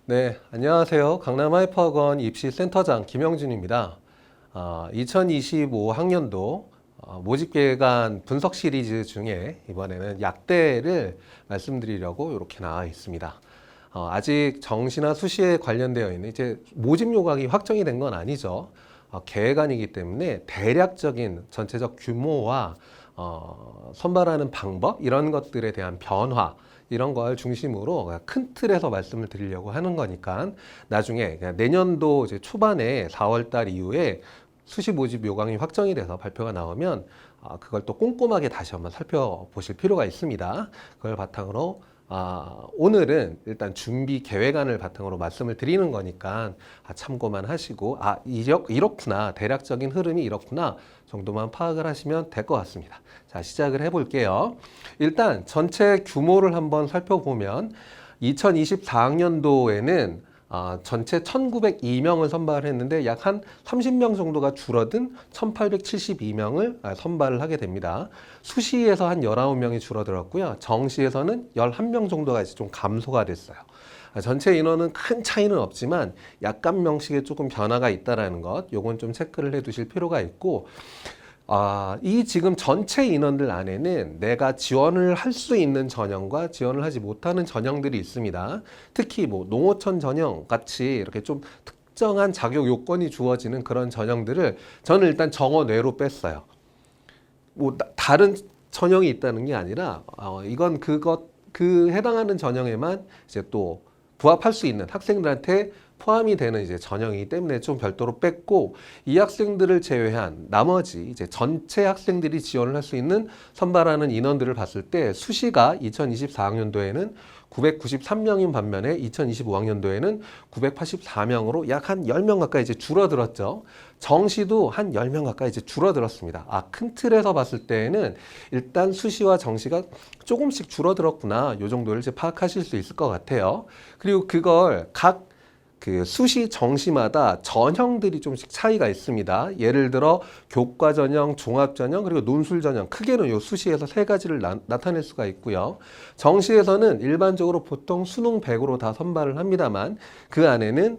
네, 안녕하세요. 강남 하이퍼학원 입시센터장 김영준입니다. 2025학년도 모집기획안 분석 시리즈 중에 이번에는 약대를 말씀드리려고 이렇게 나와 있습니다. 아직 정시나 수시에 관련되어 있는 이제 모집 요강이 확정이 된 건 아니죠. 계획안이기 때문에 대략적인 전체적 규모와 선발하는 방법 이런 것들에 대한 변화 이런 걸 중심으로 큰 틀에서 말씀을 드리려고 하는 거니까 나중에 내년도 이제 초반에 4월 달 이후에 수시 모집 요강이 확정이 돼서 발표가 나오면 그걸 또 꼼꼼하게 다시 한번 살펴보실 필요가 있습니다. 그걸 바탕으로 오늘은 일단 준비 계획안을 바탕으로 말씀을 드리는 거니까 참고만 하시고 이렇구나 대략적인 흐름이 이렇구나 정도만 파악을 하시면 될 것 같습니다. 자, 시작을 해볼게요. 일단 전체 규모를 한번 살펴보면 2024학년도에는 전체 1902명을 선발을 했는데 약 한 30명 정도가 줄어든 1872명을 선발을 하게 됩니다. 수시에서 한 19명이 줄어들었고요. 정시에서는 11명 정도가 이제 좀 감소가 됐어요. 전체 인원은 큰 차이는 없지만 약간 명식에 조금 변화가 있다라는 것, 요건 좀 체크를 해 두실 필요가 있고, 이 지금 전체 인원들 안에는 내가 지원을 할 수 있는 전형과 지원을 하지 못하는 전형들이 있습니다. 특히 뭐 농어촌 전형 같이 이렇게 좀 특정한 자격 요건이 주어지는 그런 전형들을 저는 일단 정원외로 뺐어요. 뭐 다른 전형이 있다는 게 아니라 이건 그 해당하는 전형에만 이제 또 부합할 수 있는 학생들한테 포함이 되는 이제 전형이기 때문에 좀 별도로 뺐고, 이 학생들을 제외한 나머지 이제 전체 학생들이 지원을 할 수 있는 선발하는 인원들을 봤을 때 수시가 2024학년도에는 993명인 반면에 2025학년도에는 984명으로 약 한 10명 가까이 이제 줄어들었죠. 정시도 한 10명 가까이 이제 줄어들었습니다. 큰 틀에서 봤을 때에는 일단 수시와 정시가 조금씩 줄어들었구나. 요 정도를 이제 파악하실 수 있을 것 같아요. 그리고 그걸 각 수시 정시마다 전형들이 좀씩 차이가 있습니다. 예를 들어 교과 전형, 종합 전형, 그리고 논술 전형, 크게는 요 수시에서 세 가지를 나타낼 수가 있고요. 정시에서는 일반적으로 보통 수능 100으로 다 선발을 합니다만 그 안에는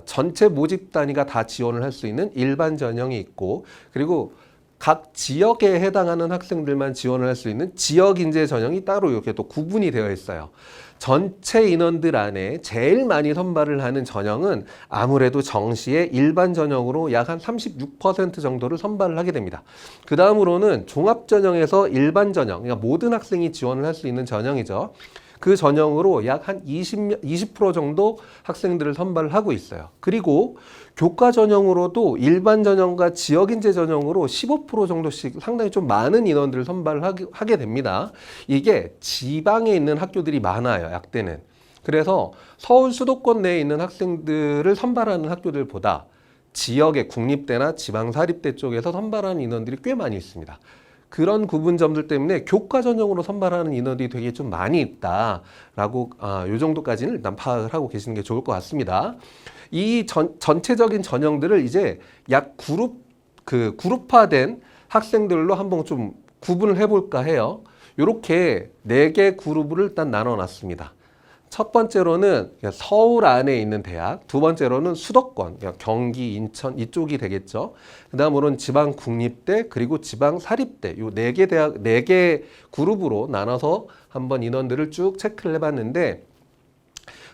전체 모집 단위가 다 지원을 할 수 있는 일반 전형이 있고, 그리고 각 지역에 해당하는 학생들만 지원을 할 수 있는 지역 인재 전형이 따로 이렇게 또 구분이 되어 있어요. 전체 인원들 안에 제일 많이 선발을 하는 전형은 아무래도 정시의 일반 전형으로 약 한 36% 정도를 선발을 하게 됩니다. 그 다음으로는 종합 전형에서 일반 전형, 그러니까 모든 학생이 지원을 할 수 있는 전형이죠. 그 전형으로 약 한 20% 정도 학생들을 선발을 하고 있어요. 그리고 교과 전형으로도 일반 전형과 지역인재 전형으로 15% 정도씩 상당히 좀 많은 인원들을 선발을 하게 됩니다. 이게 지방에 있는 학교들이 많아요, 약대는. 그래서 서울 수도권 내에 있는 학생들을 선발하는 학교들보다 지역의 국립대나 지방사립대 쪽에서 선발하는 인원들이 꽤 많이 있습니다. 그런 구분점들 때문에 교과 전형으로 선발하는 인원들이 되게 좀 많이 있다라고 요 정도까지는 일단 파악을 하고 계시는 게 좋을 것 같습니다. 이 전체적인 전형들을 이제 약 그룹화된 학생들로 한번 좀 구분을 해볼까 해요. 이렇게 4개 그룹을 일단 나눠놨습니다. 첫 번째로는 서울 안에 있는 대학, 두 번째로는 수도권, 경기, 인천 이쪽이 되겠죠. 그 다음으로는 지방 국립대, 그리고 지방 사립대, 요 4개 대학, 4개 그룹으로 나눠서 한번 인원들을 쭉 체크를 해봤는데,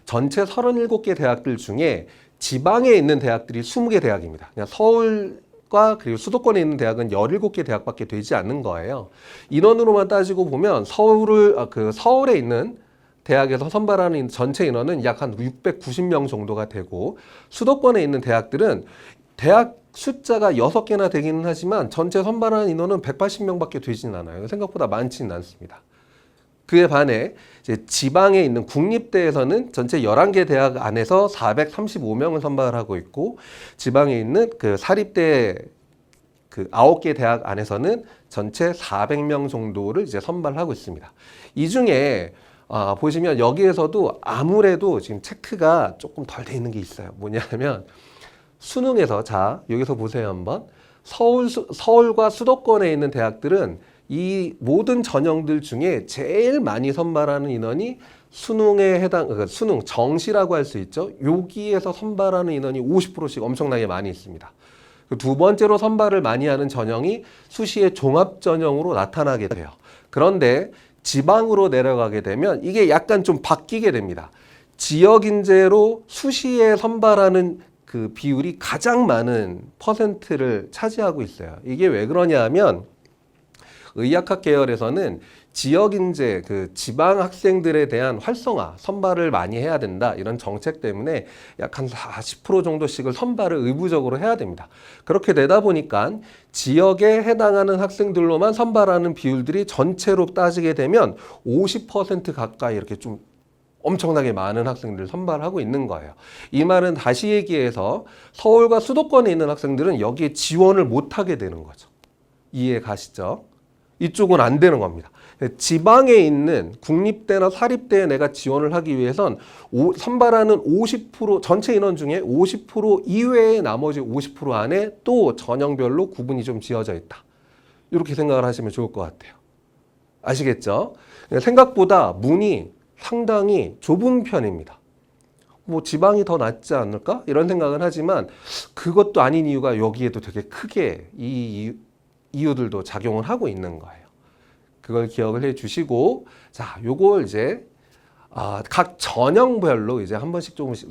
전체 37개 대학들 중에 지방에 있는 대학들이 20개 대학입니다. 그냥 서울과 그리고 수도권에 있는 대학은 17개 대학밖에 되지 않는 거예요. 인원으로만 따지고 보면 서울에 있는 대학에서 선발하는 전체 인원은 약 한 690명 정도가 되고, 수도권에 있는 대학들은 대학 숫자가 6개나 되기는 하지만 전체 선발하는 인원은 180명밖에 되지는 않아요. 생각보다 많지는 않습니다. 그에 반해 이제 지방에 있는 국립대에서는 전체 11개 대학 안에서 435명을 선발을 하고 있고, 지방에 있는 그 사립대 9개 대학 안에서는 전체 400명 정도를 이제 선발하고 있습니다. 이 중에 보시면 여기에서도 아무래도 지금 체크가 조금 덜 돼 있는 게 있어요. 뭐냐면 수능에서, 자 여기서 보세요 한번. 서울과 수도권에 있는 대학들은 이 모든 전형들 중에 제일 많이 선발하는 인원이 수능에 해당, 그러니까 수능 정시라고 할 수 있죠. 여기에서 선발하는 인원이 50%씩 엄청나게 많이 있습니다. 두 번째로 선발을 많이 하는 전형이 수시의 종합 전형으로 나타나게 돼요. 그런데 지방으로 내려가게 되면 이게 약간 좀 바뀌게 됩니다. 지역 인재로 수시에 선발하는 그 비율이 가장 많은 퍼센트를 차지하고 있어요. 이게 왜 그러냐 하면 의학학 계열에서는 지역 인재, 그 지방 학생들에 대한 활성화, 선발을 많이 해야 된다. 이런 정책 때문에 약 한 40% 정도씩을 선발을 의무적으로 해야 됩니다. 그렇게 되다 보니까 지역에 해당하는 학생들로만 선발하는 비율들이 전체로 따지게 되면 50% 가까이 이렇게 좀 엄청나게 많은 학생들을 선발하고 있는 거예요. 이 말은 다시 얘기해서 서울과 수도권에 있는 학생들은 여기에 지원을 못하게 되는 거죠. 이해 가시죠? 이쪽은 안 되는 겁니다. 지방에 있는 국립대나 사립대에 내가 지원을 하기 위해선 선발하는 50% 전체 인원 중에 50% 이외의 나머지 50% 안에 또 전형별로 구분이 좀 지어져 있다. 이렇게 생각을 하시면 좋을 것 같아요. 아시겠죠? 생각보다 문이 상당히 좁은 편입니다. 뭐 지방이 더 낫지 않을까? 이런 생각은 하지만 그것도 아닌 이유가 여기에도 되게 크게 이 이유들도 작용을 하고 있는 거예요. 그걸 기억을 해 주시고, 자, 요걸 이제, 각 전형별로 이제 한 번씩 조금씩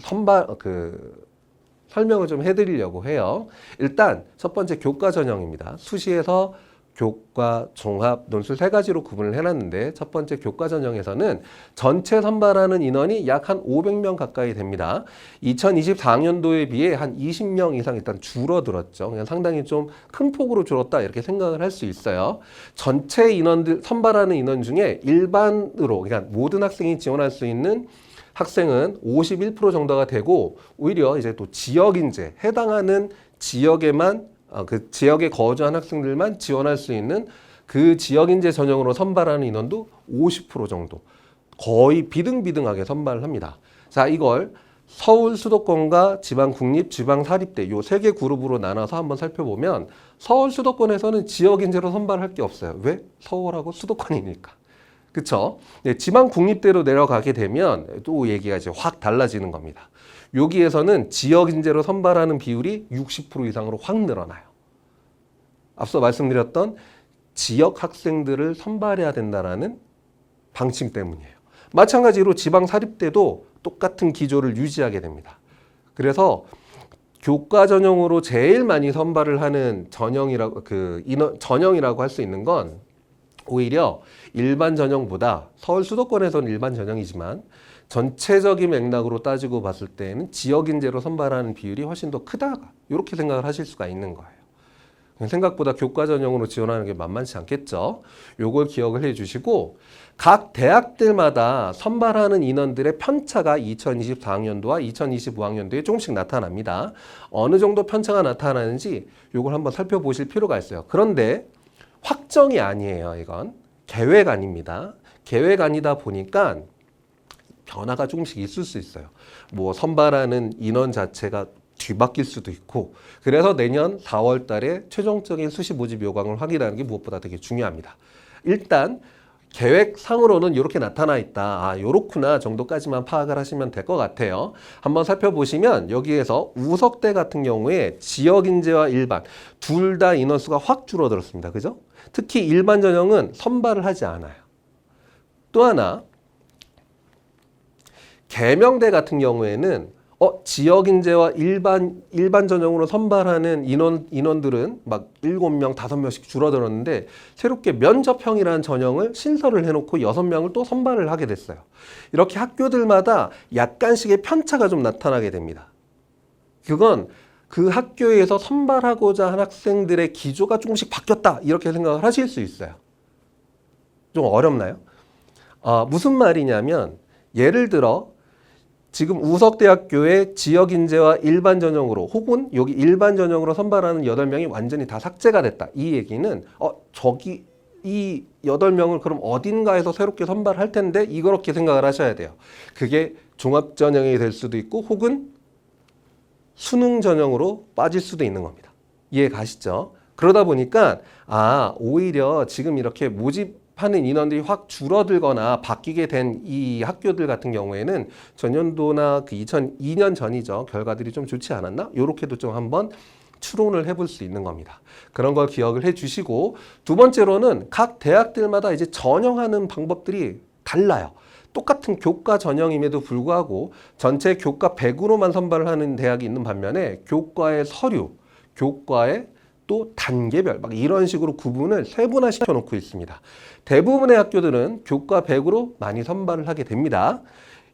설명을 좀 해드리려고 해요. 일단, 첫 번째 교과 전형입니다. 수시에서 교과, 종합, 논술 세 가지로 구분을 해놨는데 첫 번째 교과 전형에서는 전체 선발하는 인원이 약 한 500명 가까이 됩니다. 2024학년도에 비해 한 20명 이상 일단 줄어들었죠. 그냥 상당히 좀 큰 폭으로 줄었다 이렇게 생각을 할 수 있어요. 전체 인원들 선발하는 인원 중에 일반으로 그러니까 모든 학생이 지원할 수 있는 학생은 51% 정도가 되고 오히려 이제 또 지역 인재 해당하는 지역에만 그 지역에 거주한 학생들만 지원할 수 있는 그 지역 인재 전형으로 선발하는 인원도 50% 정도 거의 비등비등하게 선발을 합니다. 자, 이걸 서울 수도권과 지방 국립, 지방 사립대 요 세 개 그룹으로 나눠서 한번 살펴보면 서울 수도권에서는 지역 인재로 선발할 게 없어요. 왜? 서울하고 수도권이니까. 그쵸? 네, 지방 국립대로 내려가게 되면 또 얘기가 이제 확 달라지는 겁니다. 여기에서는 지역 인재로 선발하는 비율이 60% 이상으로 확 늘어나요. 앞서 말씀드렸던 지역 학생들을 선발해야 된다라는 방침 때문이에요. 마찬가지로 지방 사립대도 똑같은 기조를 유지하게 됩니다. 그래서 교과 전형으로 제일 많이 선발을 하는 전형이라고 전형이라고 할 수 있는 건 오히려 일반 전형보다 서울 수도권에서는 일반 전형이지만 전체적인 맥락으로 따지고 봤을 때는 지역 인재로 선발하는 비율이 훨씬 더 크다. 이렇게 생각을 하실 수가 있는 거예요. 생각보다 교과 전형으로 지원하는 게 만만치 않겠죠. 요걸 기억을 해 주시고 각 대학들마다 선발하는 인원들의 편차가 2024학년도와 2025학년도에 조금씩 나타납니다. 어느 정도 편차가 나타나는지 요걸 한번 살펴보실 필요가 있어요. 그런데 확정이 아니에요. 이건 계획 아닙니다. 계획 아니다 보니까 변화가 조금씩 있을 수 있어요. 뭐 선발하는 인원 자체가 뒤바뀔 수도 있고 그래서 내년 4월 달에 최종적인 수시 모집 요강을 확인하는 게 무엇보다 되게 중요합니다. 일단 계획상으로는 이렇게 나타나 있다. 요렇구나 정도까지만 파악을 하시면 될 것 같아요. 한번 살펴보시면 여기에서 우석대 같은 경우에 지역 인재와 일반 둘 다 인원수가 확 줄어들었습니다. 그죠? 특히 일반 전형은 선발을 하지 않아요. 또 하나 계명대 같은 경우에는 지역 인재와 일반 전형으로 선발하는 인원들은 막 7명, 5명씩 줄어들었는데 새롭게 면접형이라는 전형을 신설을 해놓고 6명을 또 선발을 하게 됐어요. 이렇게 학교들마다 약간씩의 편차가 좀 나타나게 됩니다. 그건 그 학교에서 선발하고자 한 학생들의 기조가 조금씩 바뀌었다 이렇게 생각을 하실 수 있어요. 좀 어렵나요? 무슨 말이냐면 예를 들어 지금 우석대학교의 지역 인재와 일반 전형으로 혹은 여기 일반 전형으로 선발하는 8명이 완전히 다 삭제가 됐다. 이 얘기는 저기 이 8명을 그럼 어딘가에서 새롭게 선발할 텐데 이렇게 생각을 하셔야 돼요. 그게 종합 전형이 될 수도 있고 혹은 수능 전형으로 빠질 수도 있는 겁니다. 이해 가시죠? 그러다 보니까 오히려 지금 이렇게 모집 하는 인원들이 확 줄어들거나 바뀌게 된 이 학교들 같은 경우에는 전년도나 그 2002년 전이죠. 결과들이 좀 좋지 않았나? 요렇게도 좀 한번 추론을 해볼 수 있는 겁니다. 그런 걸 기억을 해주시고, 두 번째로는 각 대학들마다 이제 전형하는 방법들이 달라요. 똑같은 교과 전형임에도 불구하고 전체 교과 100으로만 선발을 하는 대학이 있는 반면에 교과의 서류, 교과의 또 단계별 막 이런 식으로 구분을 세분화시켜 놓고 있습니다. 대부분의 학교들은 교과 100으로 많이 선발을 하게 됩니다.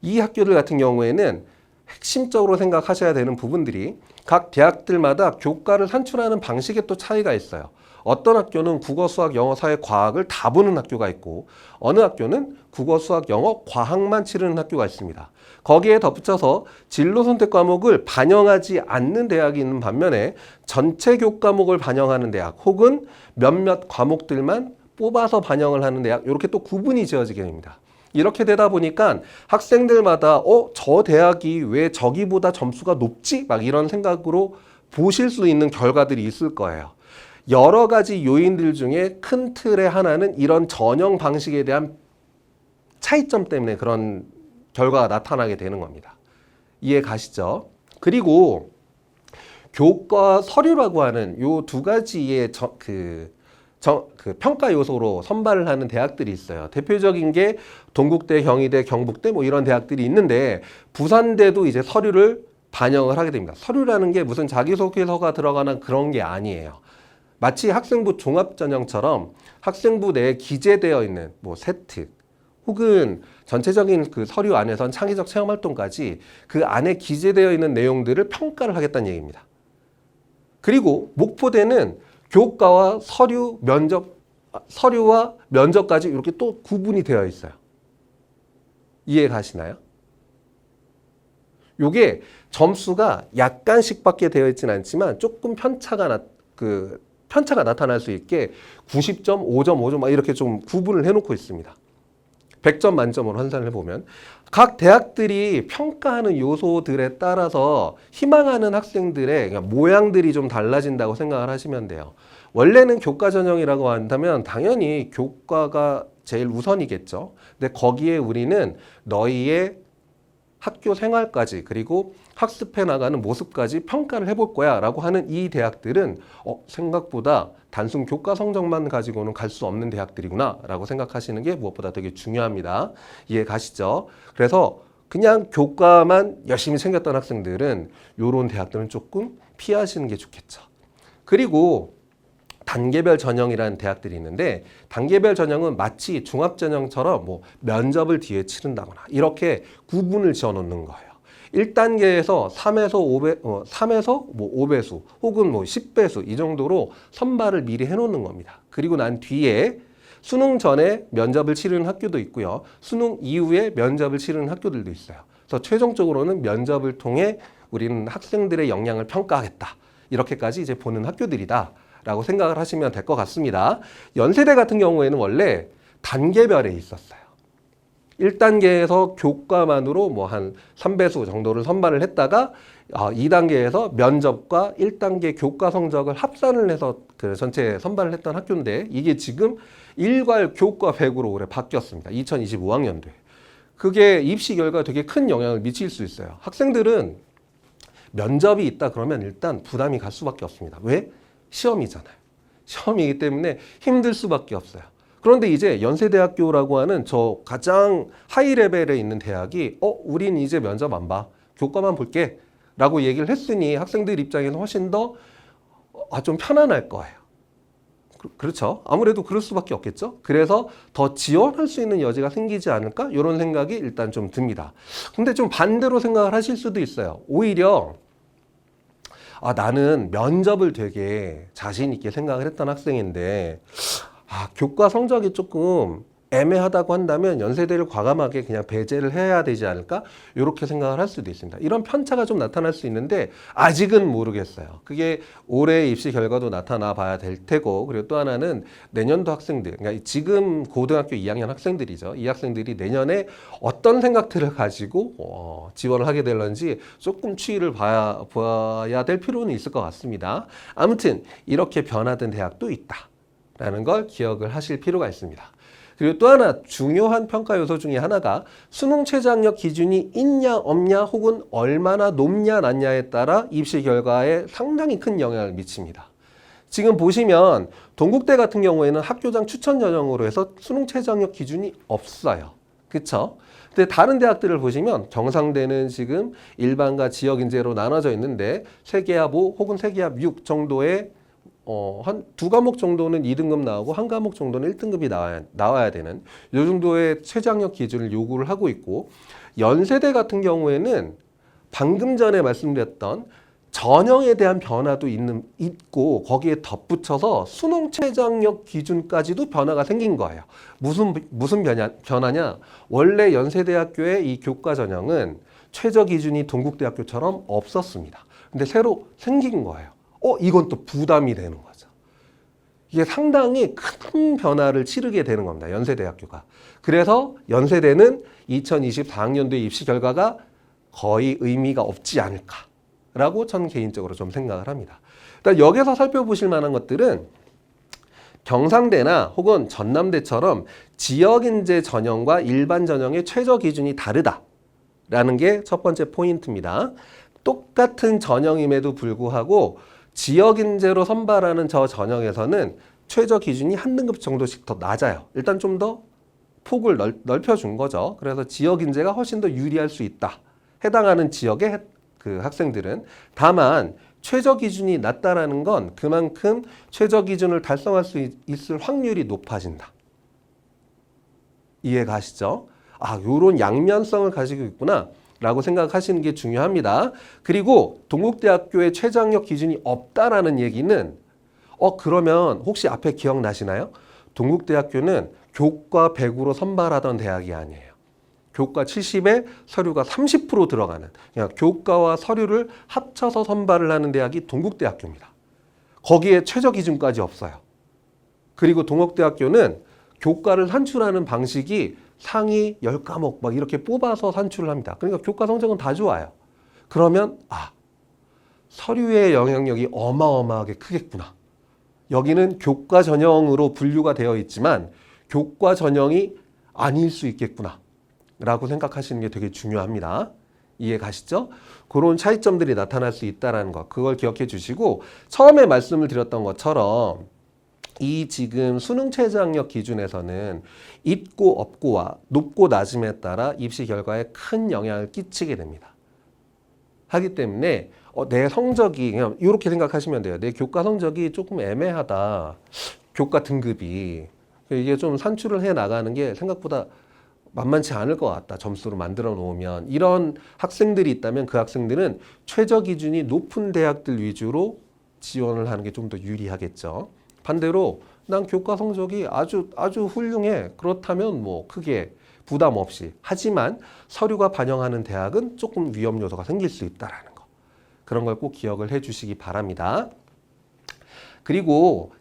이 학교들 같은 경우에는 핵심적으로 생각하셔야 되는 부분들이 각 대학들마다 교과를 산출하는 방식에 또 차이가 있어요. 어떤 학교는 국어, 수학, 영어, 사회, 과학을 다 보는 학교가 있고 어느 학교는 국어, 수학, 영어, 과학만 치르는 학교가 있습니다. 거기에 덧붙여서 진로 선택 과목을 반영하지 않는 대학이 있는 반면에 전체 교과목을 반영하는 대학 혹은 몇몇 과목들만 뽑아서 반영을 하는 대학, 이렇게 또 구분이 지어지게 됩니다. 이렇게 되다 보니까 학생들마다 저 대학이 왜 저기보다 점수가 높지? 막 이런 생각으로 보실 수 있는 결과들이 있을 거예요. 여러 가지 요인들 중에 큰 틀의 하나는 이런 전형 방식에 대한 차이점 때문에 그런 결과가 나타나게 되는 겁니다. 이해 가시죠? 그리고 교과 서류라고 하는 요 두 가지의 평가 요소로 선발을 하는 대학들이 있어요. 대표적인 게 동국대, 경희대, 경북대 뭐 이런 대학들이 있는데 부산대도 이제 서류를 반영을 하게 됩니다. 서류라는 게 무슨 자기소개서가 들어가는 그런 게 아니에요. 마치 학생부 종합전형처럼 학생부 내에 기재되어 있는 뭐 세특 혹은 전체적인 그 서류 안에선 창의적 체험활동까지 그 안에 기재되어 있는 내용들을 평가를 하겠다는 얘기입니다. 그리고 목포대는 교과와 서류와 면접까지 이렇게 또 구분이 되어 있어요. 이해 가시나요? 요게 점수가 약간씩 밖에 되어 있지는 않지만 조금 편차가 나타날 수 있게 90점, 5점, 5점 막 이렇게 좀 구분을 해놓고 있습니다. 100점 만점으로 환산을 해보면 각 대학들이 평가하는 요소들에 따라서 희망하는 학생들의 모양들이 좀 달라진다고 생각을 하시면 돼요. 원래는 교과 전형이라고 한다면 당연히 교과가 제일 우선이겠죠. 근데 거기에 우리는 너희의 학교 생활까지 그리고 학습해 나가는 모습까지 평가를 해볼 거야 라고 하는 이 대학들은 생각보다 단순 교과 성적만 가지고는 갈 수 없는 대학들이구나 라고 생각하시는 게 무엇보다 되게 중요합니다. 이해 가시죠? 그래서 그냥 교과만 열심히 챙겼던 학생들은 이런 대학들은 조금 피하시는 게 좋겠죠. 그리고 단계별 전형이라는 대학들이 있는데 단계별 전형은 마치 종합전형처럼 뭐 면접을 뒤에 치른다거나 이렇게 구분을 지어 놓는 거예요. 1단계에서 3에서 5배수 혹은 10배수 이 정도로 선발을 미리 해놓는 겁니다. 그리고 난 뒤에 수능 전에 면접을 치르는 학교도 있고요. 수능 이후에 면접을 치르는 학교들도 있어요. 그래서 최종적으로는 면접을 통해 우리는 학생들의 역량을 평가하겠다. 이렇게까지 이제 보는 학교들이다. 라고 생각을 하시면 될 것 같습니다. 연세대 같은 경우에는 원래 단계별에 있었어요. 1단계에서 교과만으로 뭐 한 3배수 정도를 선발을 했다가 2단계에서 면접과 1단계 교과 성적을 합산을 해서 그 전체 선발을 했던 학교인데 이게 지금 일괄 교과 100으로 올해 바뀌었습니다. 2025학년도에. 그게 입시 결과에 되게 큰 영향을 미칠 수 있어요. 학생들은 면접이 있다 그러면 일단 부담이 갈 수밖에 없습니다. 왜? 시험이잖아요. 시험이기 때문에 힘들 수밖에 없어요. 그런데 이제 연세대학교라고 하는 저 가장 하이 레벨에 있는 대학이 우린 이제 면접 안 봐. 교과만 볼게. 라고 얘기를 했으니 학생들 입장에서 훨씬 더 좀 편안할 거예요. 그렇죠. 아무래도 그럴 수밖에 없겠죠. 그래서 더 지원할 수 있는 여지가 생기지 않을까? 이런 생각이 일단 좀 듭니다. 근데 좀 반대로 생각을 하실 수도 있어요. 오히려 나는 면접을 되게 자신 있게 생각을 했던 학생인데 교과 성적이 조금 애매하다고 한다면 연세대를 과감하게 그냥 배제를 해야 되지 않을까? 이렇게 생각을 할 수도 있습니다. 이런 편차가 좀 나타날 수 있는데 아직은 모르겠어요. 그게 올해 입시 결과도 나타나 봐야 될 테고 그리고 또 하나는 내년도 학생들, 그러니까 지금 고등학교 2학년 학생들이죠. 이 학생들이 내년에 어떤 생각들을 가지고 지원을 하게 될런지 조금 추이를 봐야 될 필요는 있을 것 같습니다. 아무튼 이렇게 변화된 대학도 있다라는 걸 기억을 하실 필요가 있습니다. 그리고 또 하나 중요한 평가 요소 중에 하나가 수능 최저학력 기준이 있냐 없냐 혹은 얼마나 높냐 낮냐에 따라 입시 결과에 상당히 큰 영향을 미칩니다. 지금 보시면 동국대 같은 경우에는 학교장 추천 전형으로 해서 수능 최저학력 기준이 없어요. 그쵸? 근데 다른 대학들을 보시면 경상대는 지금 일반과 지역 인재로 나눠져 있는데 세계합 5 혹은 세계합 6 정도의 한 두 과목 정도는 2등급 나오고 한 과목 정도는 1등급이 나와야 되는 이 정도의 최저학력 기준을 요구를 하고 있고, 연세대 같은 경우에는 방금 전에 말씀드렸던 전형에 대한 변화도 있고 거기에 덧붙여서 수능 최저학력 기준까지도 변화가 생긴 거예요. 무슨 변화냐? 원래 연세대학교의 이 교과 전형은 최저 기준이 동국대학교처럼 없었습니다. 근데 새로 생긴 거예요. 이건 또 부담이 되는 거죠. 이게 상당히 큰 변화를 치르게 되는 겁니다. 연세대학교가. 그래서 연세대는 2024학년도의 입시 결과가 거의 의미가 없지 않을까라고 저는 개인적으로 좀 생각을 합니다. 일단 여기서 살펴보실 만한 것들은 경상대나 혹은 전남대처럼 지역인재 전형과 일반 전형의 최저 기준이 다르다라는 게 첫 번째 포인트입니다. 똑같은 전형임에도 불구하고 지역인재로 선발하는 저 전형에서는 최저 기준이 한 등급 정도씩 더 낮아요. 일단 좀 더 폭을 넓혀준 거죠. 그래서 지역인재가 훨씬 더 유리할 수 있다. 해당하는 지역의 그 학생들은. 다만 최저 기준이 낮다라는 건 그만큼 최저 기준을 달성할 수 있을 확률이 높아진다. 이해 가시죠? 요런 양면성을 가지고 있구나 라고 생각하시는 게 중요합니다. 그리고 동국대학교의 최저학력 기준이 없다라는 얘기는 그러면 혹시 앞에 기억나시나요? 동국대학교는 교과 100으로 선발하던 대학이 아니에요. 교과 70에 서류가 30% 들어가는, 그냥 교과와 서류를 합쳐서 선발을 하는 대학이 동국대학교입니다. 거기에 최저 기준까지 없어요. 그리고 동국대학교는 교과를 산출하는 방식이 상위 10과목 막 이렇게 뽑아서 산출을 합니다. 그러니까 교과 성적은 다 좋아요. 그러면 서류의 영향력이 어마어마하게 크겠구나. 여기는 교과 전형으로 분류가 되어 있지만 교과 전형이 아닐 수 있겠구나 라고 생각하시는 게 되게 중요합니다. 이해 가시죠? 그런 차이점들이 나타날 수 있다는 것, 그걸 기억해 주시고, 처음에 말씀을 드렸던 것처럼 이 지금 수능 최저학력 기준에서는 있고 없고와 높고 낮음에 따라 입시 결과에 큰 영향을 끼치게 됩니다. 하기 때문에 내 성적이 그냥 이렇게 생각하시면 돼요. 내 교과 성적이 조금 애매하다. 교과 등급이 이게 좀 산출을 해 나가는 게 생각보다 만만치 않을 것 같다. 점수로 만들어 놓으면. 이런 학생들이 있다면 그 학생들은 최저 기준이 높은 대학들 위주로 지원을 하는 게 좀 더 유리하겠죠. 반대로 난 교과 성적이 아주 훌륭해. 그렇다면 뭐 크게 부담 없이. 하지만 서류가 반영하는 대학은 조금 위험 요소가 생길 수 있다라는 거. 그런 걸 꼭 기억을 해 주시기 바랍니다. 그리고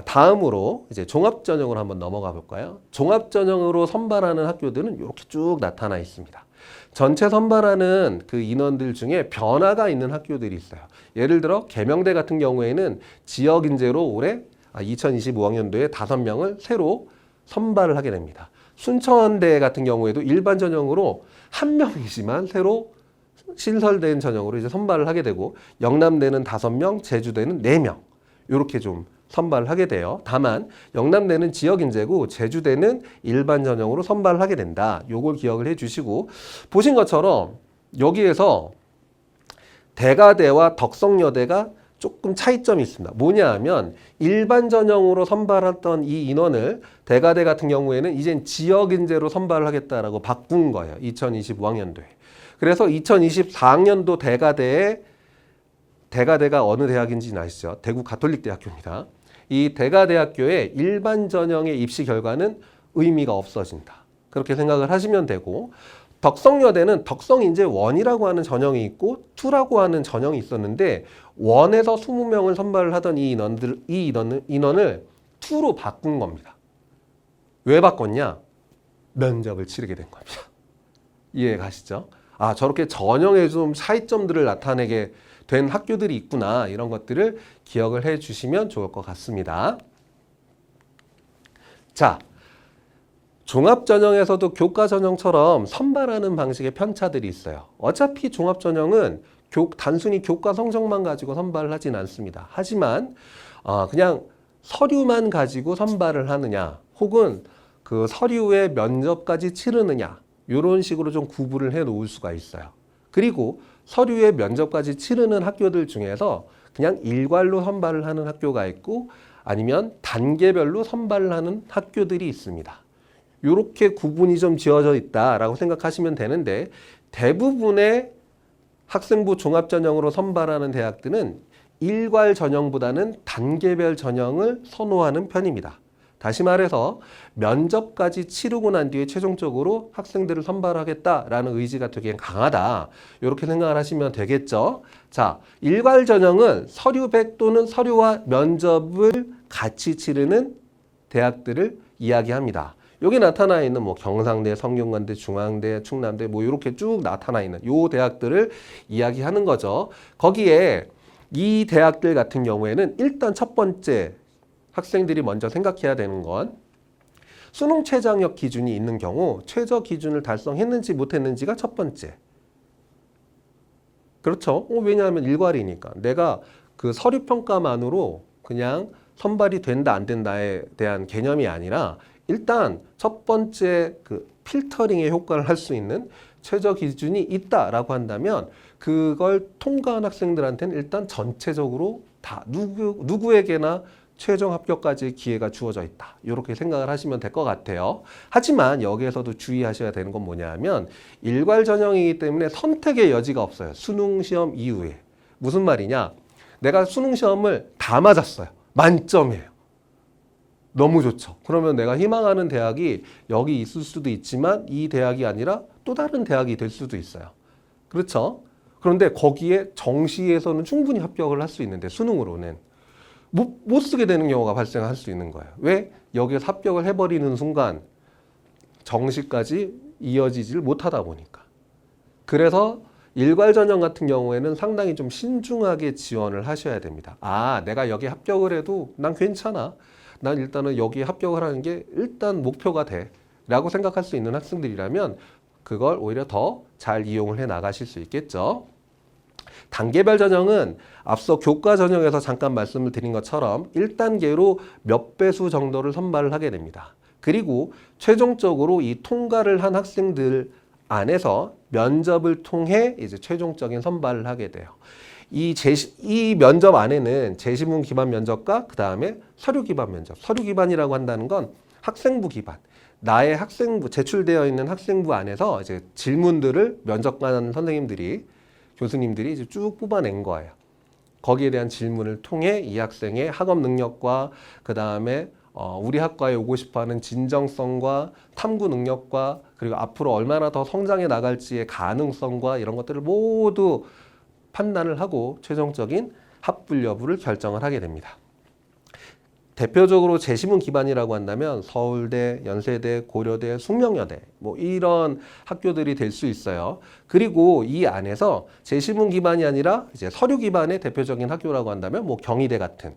다음으로 이제 종합 전형으로 한번 넘어가 볼까요? 종합 전형으로 선발하는 학교들은 이렇게 쭉 나타나 있습니다. 전체 선발하는 그 인원들 중에 변화가 있는 학교들이 있어요. 예를 들어 계명대 같은 경우에는 지역 인재로 올해 2025학년도에 5명을 새로 선발을 하게 됩니다. 순천대 같은 경우에도 일반 전형으로 1명이지만 새로 신설된 전형으로 이제 선발을 하게 되고, 영남대는 5명, 제주대는 4명 이렇게 좀 선발을 하게 돼요. 다만 영남대는 지역 인재고 제주대는 일반 전형으로 선발을 하게 된다. 요걸 기억을 해 주시고, 보신 것처럼 여기에서 대가대와 덕성여대가 조금 차이점이 있습니다. 뭐냐 하면 일반 전형으로 선발했던 이 인원을 대가대 같은 경우에는 이젠 지역 인재로 선발을 하겠다라고 바꾼 거예요. 2025학년도에. 그래서 2024학년도 대가대가 어느 대학인지는 아시죠? 대구 가톨릭대학교입니다. 이 대가대학교의 일반 전형의 입시 결과는 의미가 없어진다. 그렇게 생각을 하시면 되고, 덕성여대는 덕성인재 1이라고 하는 전형이 있고 2라고 하는 전형이 있었는데 1에서 20명을 선발을 하던 이 인원을 2로 바꾼 겁니다. 왜 바꿨냐? 면접을 치르게 된 겁니다. 이해 가시죠? 저렇게 전형에 좀 차이점들을 나타내게 된 학교들이 있구나. 이런 것들을 기억을 해 주시면 좋을 것 같습니다. 자, 종합전형에서도 교과전형처럼 선발하는 방식의 편차들이 있어요. 어차피 종합전형은 단순히 교과 성적만 가지고 선발을 하진 않습니다. 하지만 그냥 서류만 가지고 선발을 하느냐 혹은 그 서류의 면접까지 치르느냐 이런 식으로 좀 구분을 해 놓을 수가 있어요. 그리고 서류의 면접까지 치르는 학교들 중에서 그냥 일괄로 선발을 하는 학교가 있고 아니면 단계별로 선발을 하는 학교들이 있습니다. 이렇게 구분이 좀 지어져 있다라고 생각하시면 되는데 대부분의 학생부 종합전형으로 선발하는 대학들은 일괄 전형보다는 단계별 전형을 선호하는 편입니다. 다시 말해서 면접까지 치르고 난 뒤에 최종적으로 학생들을 선발하겠다라는 의지가 되게 강하다. 이렇게 생각을 하시면 되겠죠. 자, 일괄 전형은 서류백 또는 서류와 면접을 같이 치르는 대학들을 이야기합니다. 여기 나타나 있는 뭐 경상대, 성균관대, 중앙대, 충남대 뭐 이렇게 쭉 나타나 있는 요 대학들을 이야기하는 거죠. 거기에 이 대학들 같은 경우에는 일단 첫 번째 학생들이 먼저 생각해야 되는 건 수능 최저학력 기준이 있는 경우 최저 기준을 달성했는지 못했는지가 첫 번째. 그렇죠? 왜냐하면 일괄이니까 내가 그 서류 평가만으로 그냥 선발이 된다 안 된다에 대한 개념이 아니라 일단 첫 번째 그 필터링의 효과를 할 수 있는 최저 기준이 있다라고 한다면 그걸 통과한 학생들한테는 일단 전체적으로 다 누구에게나 최종 합격까지 기회가 주어져 있다. 이렇게 생각을 하시면 될 것 같아요. 하지만 여기에서도 주의하셔야 되는 건 뭐냐면 일괄 전형이기 때문에 선택의 여지가 없어요. 수능 시험 이후에. 무슨 말이냐? 내가 수능 시험을 다 맞았어요. 만점이에요. 너무 좋죠. 그러면 내가 희망하는 대학이 여기 있을 수도 있지만 이 대학이 아니라 또 다른 대학이 될 수도 있어요. 그렇죠? 그런데 거기에 정시에서는 충분히 합격을 할 수 있는데 수능으로는 못 쓰게 되는 경우가 발생할 수 있는 거예요. 왜? 여기에서 합격을 해버리는 순간 정시까지 이어지질 못하다 보니까. 그래서 일괄 전형 같은 경우에는 상당히 좀 신중하게 지원을 하셔야 됩니다. 내가 여기 합격을 해도 난 괜찮아. 난 일단은 여기에 합격을 하는 게 일단 목표가 돼. 라고 생각할 수 있는 학생들이라면 그걸 오히려 더 잘 이용을 해 나가실 수 있겠죠. 단계별 전형은 앞서 교과 전형에서 잠깐 말씀을 드린 것처럼 1단계로 몇 배수 정도를 선발을 하게 됩니다. 그리고 최종적으로 이 통과를 한 학생들 안에서 면접을 통해 이제 최종적인 선발을 하게 돼요. 이 면접 안에는 제시문 기반 면접과 그 다음에 서류 기반 면접. 서류 기반이라고 한다는 건 학생부 기반. 나의 학생부, 제출되어 있는 학생부 안에서 이제 질문들을 면접관 선생님들이, 교수님들이 이제 쭉 뽑아낸 거예요. 거기에 대한 질문을 통해 이 학생의 학업 능력과 그 다음에 우리 학과에 오고 싶어하는 진정성과 탐구 능력과 그리고 앞으로 얼마나 더 성장해 나갈지의 가능성과 이런 것들을 모두 판단을 하고 최종적인 합불 여부를 결정을 하게 됩니다. 대표적으로 제시문 기반이라고 한다면 서울대, 연세대, 고려대, 숙명여대 뭐 이런 학교들이 될 수 있어요. 그리고 이 안에서 제시문 기반이 아니라 이제 서류 기반의 대표적인 학교라고 한다면 뭐 경희대 같은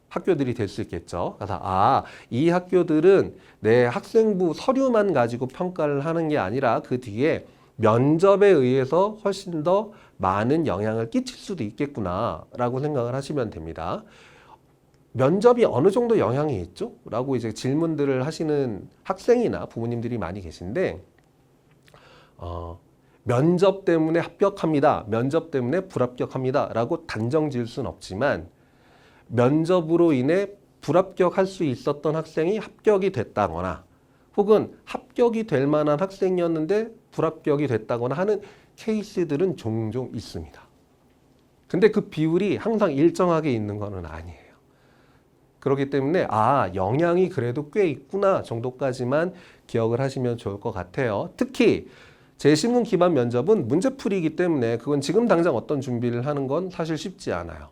학교들이 될 수 있겠죠. 그래서 이 학교들은 내 학생부 서류만 가지고 평가를 하는 게 아니라 그 뒤에 면접에 의해서 훨씬 더 많은 영향을 끼칠 수도 있겠구나라고 생각을 하시면 됩니다. 면접이 어느 정도 영향이 있죠? 라고 이제 질문들을 하시는 학생이나 부모님들이 많이 계신데, 면접 때문에 합격합니다. 면접 때문에 불합격합니다. 라고 단정 지을 수는 없지만, 면접으로 인해 불합격할 수 있었던 학생이 합격이 됐다거나, 혹은 합격이 될 만한 학생이었는데 불합격이 됐다거나 하는 케이스들은 종종 있습니다. 근데 그 비율이 항상 일정하게 있는 것은 아니에요. 그렇기 때문에 영향이 그래도 꽤 있구나 정도까지만 기억을 하시면 좋을 것 같아요. 특히 제시문 기반 면접은 문제풀이이기 때문에 그건 지금 당장 어떤 준비를 하는 건 사실 쉽지 않아요.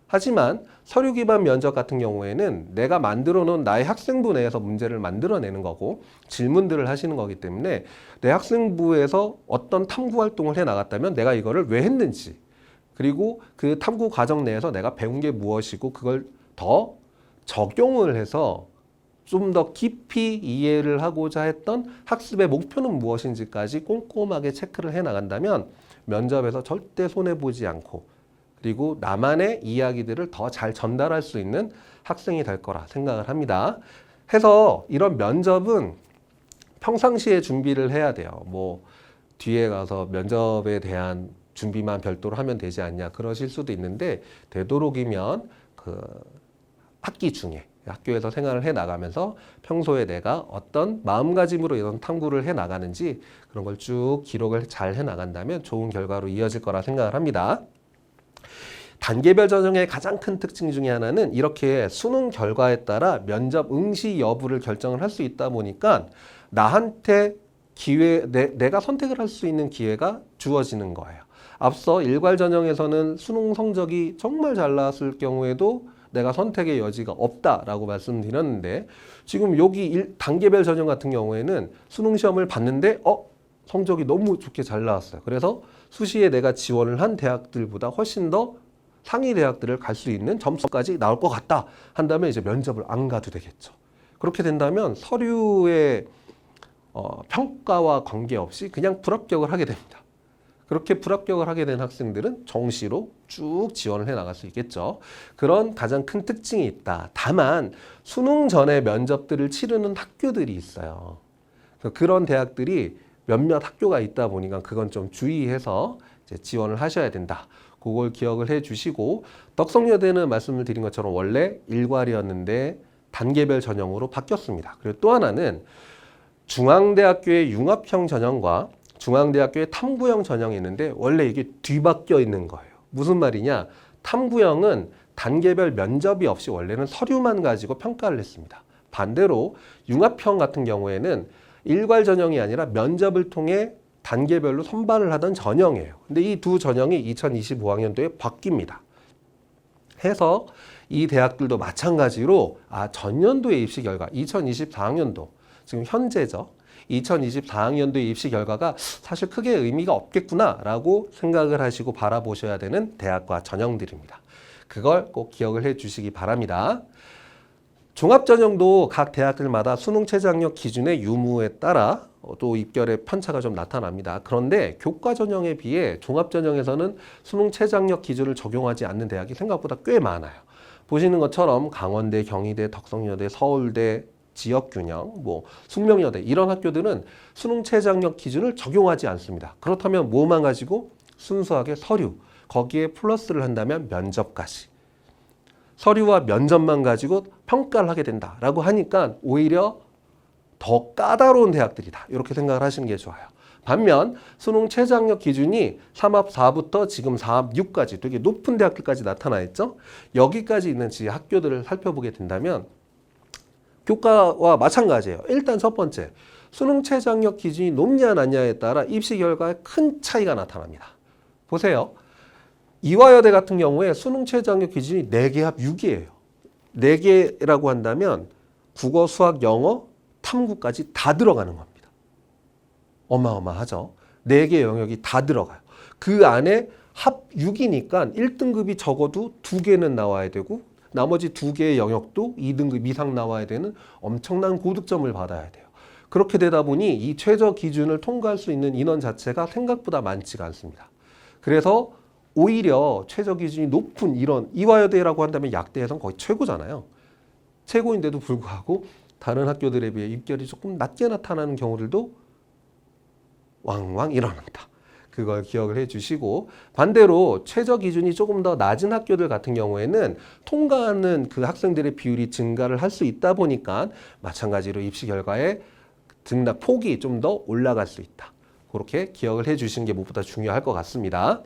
하지만 서류 기반 면접 같은 경우에는 내가 만들어 놓은 나의 학생부 내에서 문제를 만들어내는 거고 질문들을 하시는 거기 때문에 내 학생부에서 어떤 탐구 활동을 해 나갔다면 내가 이거를 왜 했는지, 그리고 그 탐구 과정 내에서 내가 배운 게 무엇이고 그걸 더 적용을 해서 좀 더 깊이 이해를 하고자 했던 학습의 목표는 무엇인지까지 꼼꼼하게 체크를 해 나간다면 면접에서 절대 손해보지 않고 그리고 나만의 이야기들을 더 잘 전달할 수 있는 학생이 될 거라 생각을 합니다. 해서 이런 면접은 평상시에 준비를 해야 돼요. 뭐 뒤에 가서 면접에 대한 준비만 별도로 하면 되지 않냐 그러실 수도 있는데 되도록이면 그 학기 중에 학교에서 생활을 해 나가면서 평소에 내가 어떤 마음가짐으로 이런 탐구를 해 나가는지 그런 걸 쭉 기록을 잘 해 나간다면 좋은 결과로 이어질 거라 생각을 합니다. 단계별 전형의 가장 큰 특징 중에 하나는 이렇게 수능 결과에 따라 면접 응시 여부를 결정을 할 수 있다 보니까 나한테 내가 선택을 할 수 있는 기회가 주어지는 거예요. 앞서 일괄 전형에서는 수능 성적이 정말 잘 나왔을 경우에도 내가 선택의 여지가 없다라고 말씀드렸는데 지금 여기 단계별 전형 같은 경우에는 수능 시험을 봤는데 성적이 너무 좋게 잘 나왔어요. 그래서 수시에 내가 지원을 한 대학들보다 훨씬 더 상위 대학들을 갈 수 있는 점수까지 나올 것 같다 한다면 이제 면접을 안 가도 되겠죠. 그렇게 된다면 서류의 평가와 관계없이 그냥 불합격을 하게 됩니다. 그렇게 불합격을 하게 된 학생들은 정시로 쭉 지원을 해 나갈 수 있겠죠. 그런 가장 큰 특징이 있다. 다만 수능 전에 면접들을 치르는 학교들이 있어요. 그런 대학들이 몇몇 학교가 있다 보니까 그건 좀 주의해서 이제 지원을 하셔야 된다. 그걸 기억을 해 주시고 덕성여대는 말씀을 드린 것처럼 원래 일괄이었는데 단계별 전형으로 바뀌었습니다. 그리고 또 하나는 중앙대학교의 융합형 전형과 중앙대학교의 탐구형 전형이 있는데 원래 이게 뒤바뀌어 있는 거예요. 무슨 말이냐? 탐구형은 단계별 면접이 없이 원래는 서류만 가지고 평가를 했습니다. 반대로 융합형 같은 경우에는 일괄 전형이 아니라 면접을 통해 단계별로 선발을 하던 전형이에요. 근데 이 두 전형이 2025학년도에 바뀝니다. 해서 이 대학들도 마찬가지로 전년도의 입시 결과 2024학년도 지금 현재죠. 2024학년도의 입시 결과가 사실 크게 의미가 없겠구나라고 생각을 하시고 바라보셔야 되는 대학과 전형들입니다. 그걸 꼭 기억을 해 주시기 바랍니다. 종합전형도 각 대학들마다 수능 최저학력 기준의 유무에 따라 또 입결의 편차가 좀 나타납니다. 그런데 교과전형에 비해 종합전형에서는 수능 최저학력 기준을 적용하지 않는 대학이 생각보다 꽤 많아요. 보시는 것처럼 강원대, 경희대, 덕성여대, 서울대, 지역균형, 숙명여대 이런 학교들은 수능 최저학력 기준을 적용하지 않습니다. 그렇다면 뭐만 가지고 순수하게 서류, 거기에 플러스를 한다면 면접까지. 서류와 면접만 가지고 평가를 하게 된다라고 하니까 오히려 더 까다로운 대학들이다. 이렇게 생각을 하시는 게 좋아요. 반면 수능 최저학력 기준이 3합 4부터 지금 4합 6까지 되게 높은 대학들까지 나타나 있죠. 여기까지 있는 학교들을 살펴보게 된다면 교과와 마찬가지예요. 일단 첫 번째, 수능 최저학력 기준이 높냐 낮냐에 따라 입시 결과에 큰 차이가 나타납니다. 보세요. 이화여대 같은 경우에 수능 최저학력 기준이 4개 합 6이에요. 4개라고 한다면 국어, 수학, 영어, 탐구까지 다 들어가는 겁니다. 어마어마하죠. 4개 영역이 다 들어가요. 그 안에 합 6이니까 1등급이 적어도 2개는 나와야 되고 나머지 2개의 영역도 2등급 이상 나와야 되는 엄청난 고득점을 받아야 돼요. 그렇게 되다 보니 이 최저 기준을 통과할 수 있는 인원 자체가 생각보다 많지가 않습니다. 그래서 오히려 최저 기준이 높은 이런 이화여대라고 한다면 약대에선 거의 최고잖아요. 최고인데도 불구하고 다른 학교들에 비해 입결이 조금 낮게 나타나는 경우들도 왕왕 일어난다. 그걸 기억을 해 주시고 반대로 최저 기준이 조금 더 낮은 학교들 같은 경우에는 통과하는 그 학생들의 비율이 증가를 할 수 있다 보니까 마찬가지로 입시 결과에 등락 폭이 좀 더 올라갈 수 있다. 그렇게 기억을 해 주시는 게 무엇보다 중요할 것 같습니다.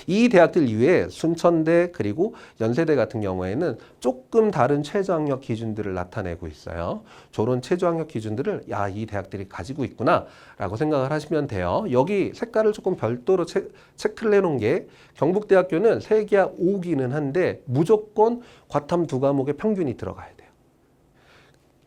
이 대학들 이외에 순천대 그리고 연세대 같은 경우에는 조금 다른 최저학력 기준들을 나타내고 있어요. 저런 최저학력 기준들을 이 대학들이 가지고 있구나 라고 생각을 하시면 돼요. 여기 색깔을 조금 별도로 체크를 해놓은 게 경북대학교는 3개합 5기는 한데 무조건 과탐 2과목의 평균이 들어가야 돼요.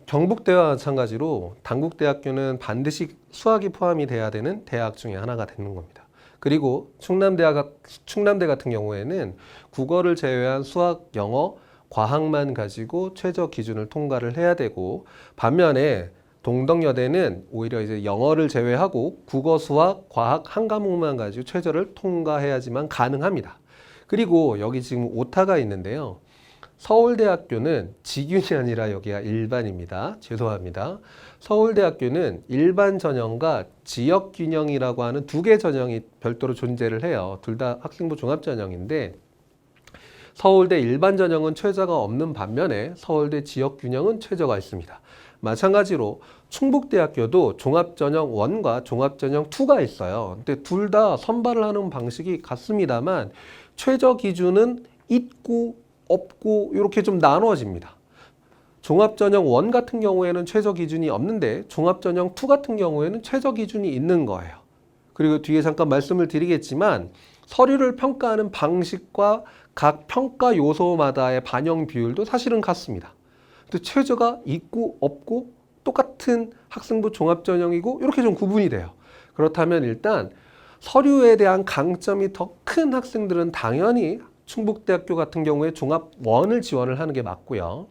경북대와 마찬가지로 단국대학교는 반드시 수학이 포함이 돼야 되는 대학 중에 하나가 되는 겁니다. 그리고 충남대 같은 경우에는 국어를 제외한 수학, 영어, 과학만 가지고 최저 기준을 통과를 해야 되고, 반면에 동덕여대는 오히려 이제 영어를 제외하고 국어, 수학, 과학 한 과목만 가지고 최저를 통과해야지만 가능합니다. 그리고 여기 지금 오타가 있는데요. 서울대학교는 직윤이 아니라 여기가 일반입니다. 죄송합니다. 서울대학교는 일반 전형과 지역 균형이라고 하는 두 개 전형이 별도로 존재를 해요. 둘 다 학생부 종합 전형인데, 서울대 일반 전형은 최저가 없는 반면에 서울대 지역 균형은 최저가 있습니다. 마찬가지로 충북대학교도 종합전형 1과 종합전형 2가 있어요. 근데 둘 다 선발을 하는 방식이 같습니다만 최저 기준은 있고 없고 이렇게 좀 나누어집니다. 종합전형 1 같은 경우에는 최저 기준이 없는데 종합전형 2 같은 경우에는 최저 기준이 있는 거예요. 그리고 뒤에 잠깐 말씀을 드리겠지만 서류를 평가하는 방식과 각 평가 요소마다의 반영 비율도 사실은 같습니다. 근데 최저가 있고 없고 똑같은 학생부 종합전형이고 이렇게 좀 구분이 돼요. 그렇다면 일단 서류에 대한 강점이 더 큰 학생들은 당연히 충북대학교 같은 경우에 종합 1을 지원을 하는 게 맞고요.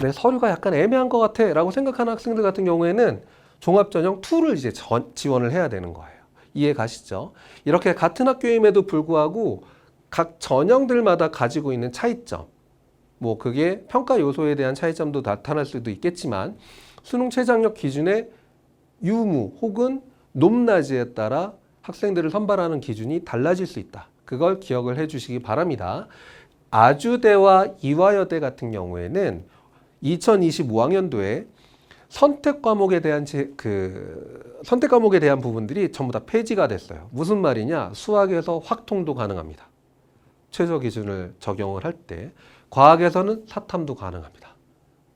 내 서류가 약간 애매한 것 같아 라고 생각하는 학생들 같은 경우에는 종합전형 2를 이제 지원을 해야 되는 거예요. 이해 가시죠? 이렇게 같은 학교임에도 불구하고 각 전형들마다 가지고 있는 차이점, 뭐 그게 평가 요소에 대한 차이점도 나타날 수도 있겠지만 수능 최저학력 기준의 유무 혹은 높낮이에 따라 학생들을 선발하는 기준이 달라질 수 있다. 그걸 기억을 해주시기 바랍니다. 아주대와 이화여대 같은 경우에는 2025학년도에 선택 과목에 대한 부분들이 전부 다 폐지가 됐어요. 무슨 말이냐? 수학에서 확통도 가능합니다. 최저 기준을 적용을 할 때. 과학에서는 사탐도 가능합니다.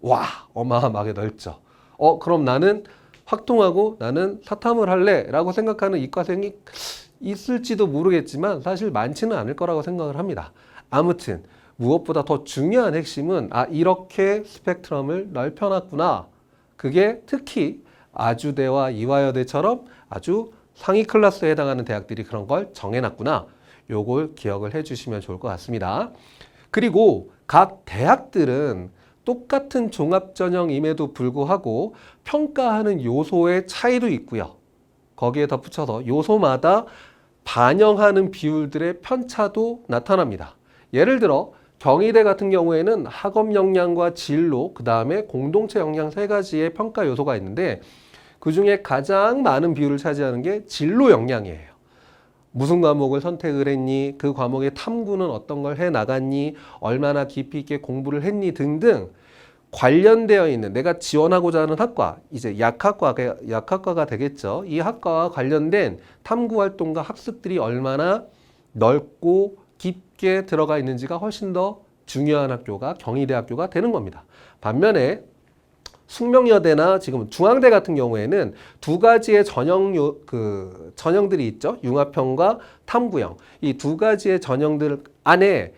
와, 어마어마하게 넓죠. 그럼 나는 확통하고 나는 사탐을 할래 라고 생각하는 이과생이 있을지도 모르겠지만 사실 많지는 않을 거라고 생각을 합니다. 아무튼 무엇보다 더 중요한 핵심은 이렇게 스펙트럼을 넓혀놨구나. 그게 특히 아주대와 이화여대처럼 아주 상위 클래스에 해당하는 대학들이 그런 걸 정해놨구나. 요걸 기억을 해주시면 좋을 것 같습니다. 그리고 각 대학들은 똑같은 종합전형임에도 불구하고 평가하는 요소의 차이도 있고요. 거기에 덧붙여서 요소마다 반영하는 비율들의 편차도 나타납니다. 예를 들어 경희대 같은 경우에는 학업 역량과 진로, 그 다음에 공동체 역량 세 가지의 평가 요소가 있는데 그중에 가장 많은 비율을 차지하는 게 진로 역량이에요. 무슨 과목을 선택을 했니? 그 과목의 탐구는 어떤 걸 해 나갔니? 얼마나 깊이 있게 공부를 했니? 등등 관련되어 있는 내가 지원하고자 하는 학과, 이제 약학과가 되겠죠. 이 학과와 관련된 탐구 활동과 학습들이 얼마나 넓고 깊게 들어가 있는지가 훨씬 더 중요한 학교가 경희대학교가 되는 겁니다. 반면에 숙명여대나 지금 중앙대 같은 경우에는 두 가지의 전형들이 있죠. 융합형과 탐구형. 이 두 가지의 전형들 안에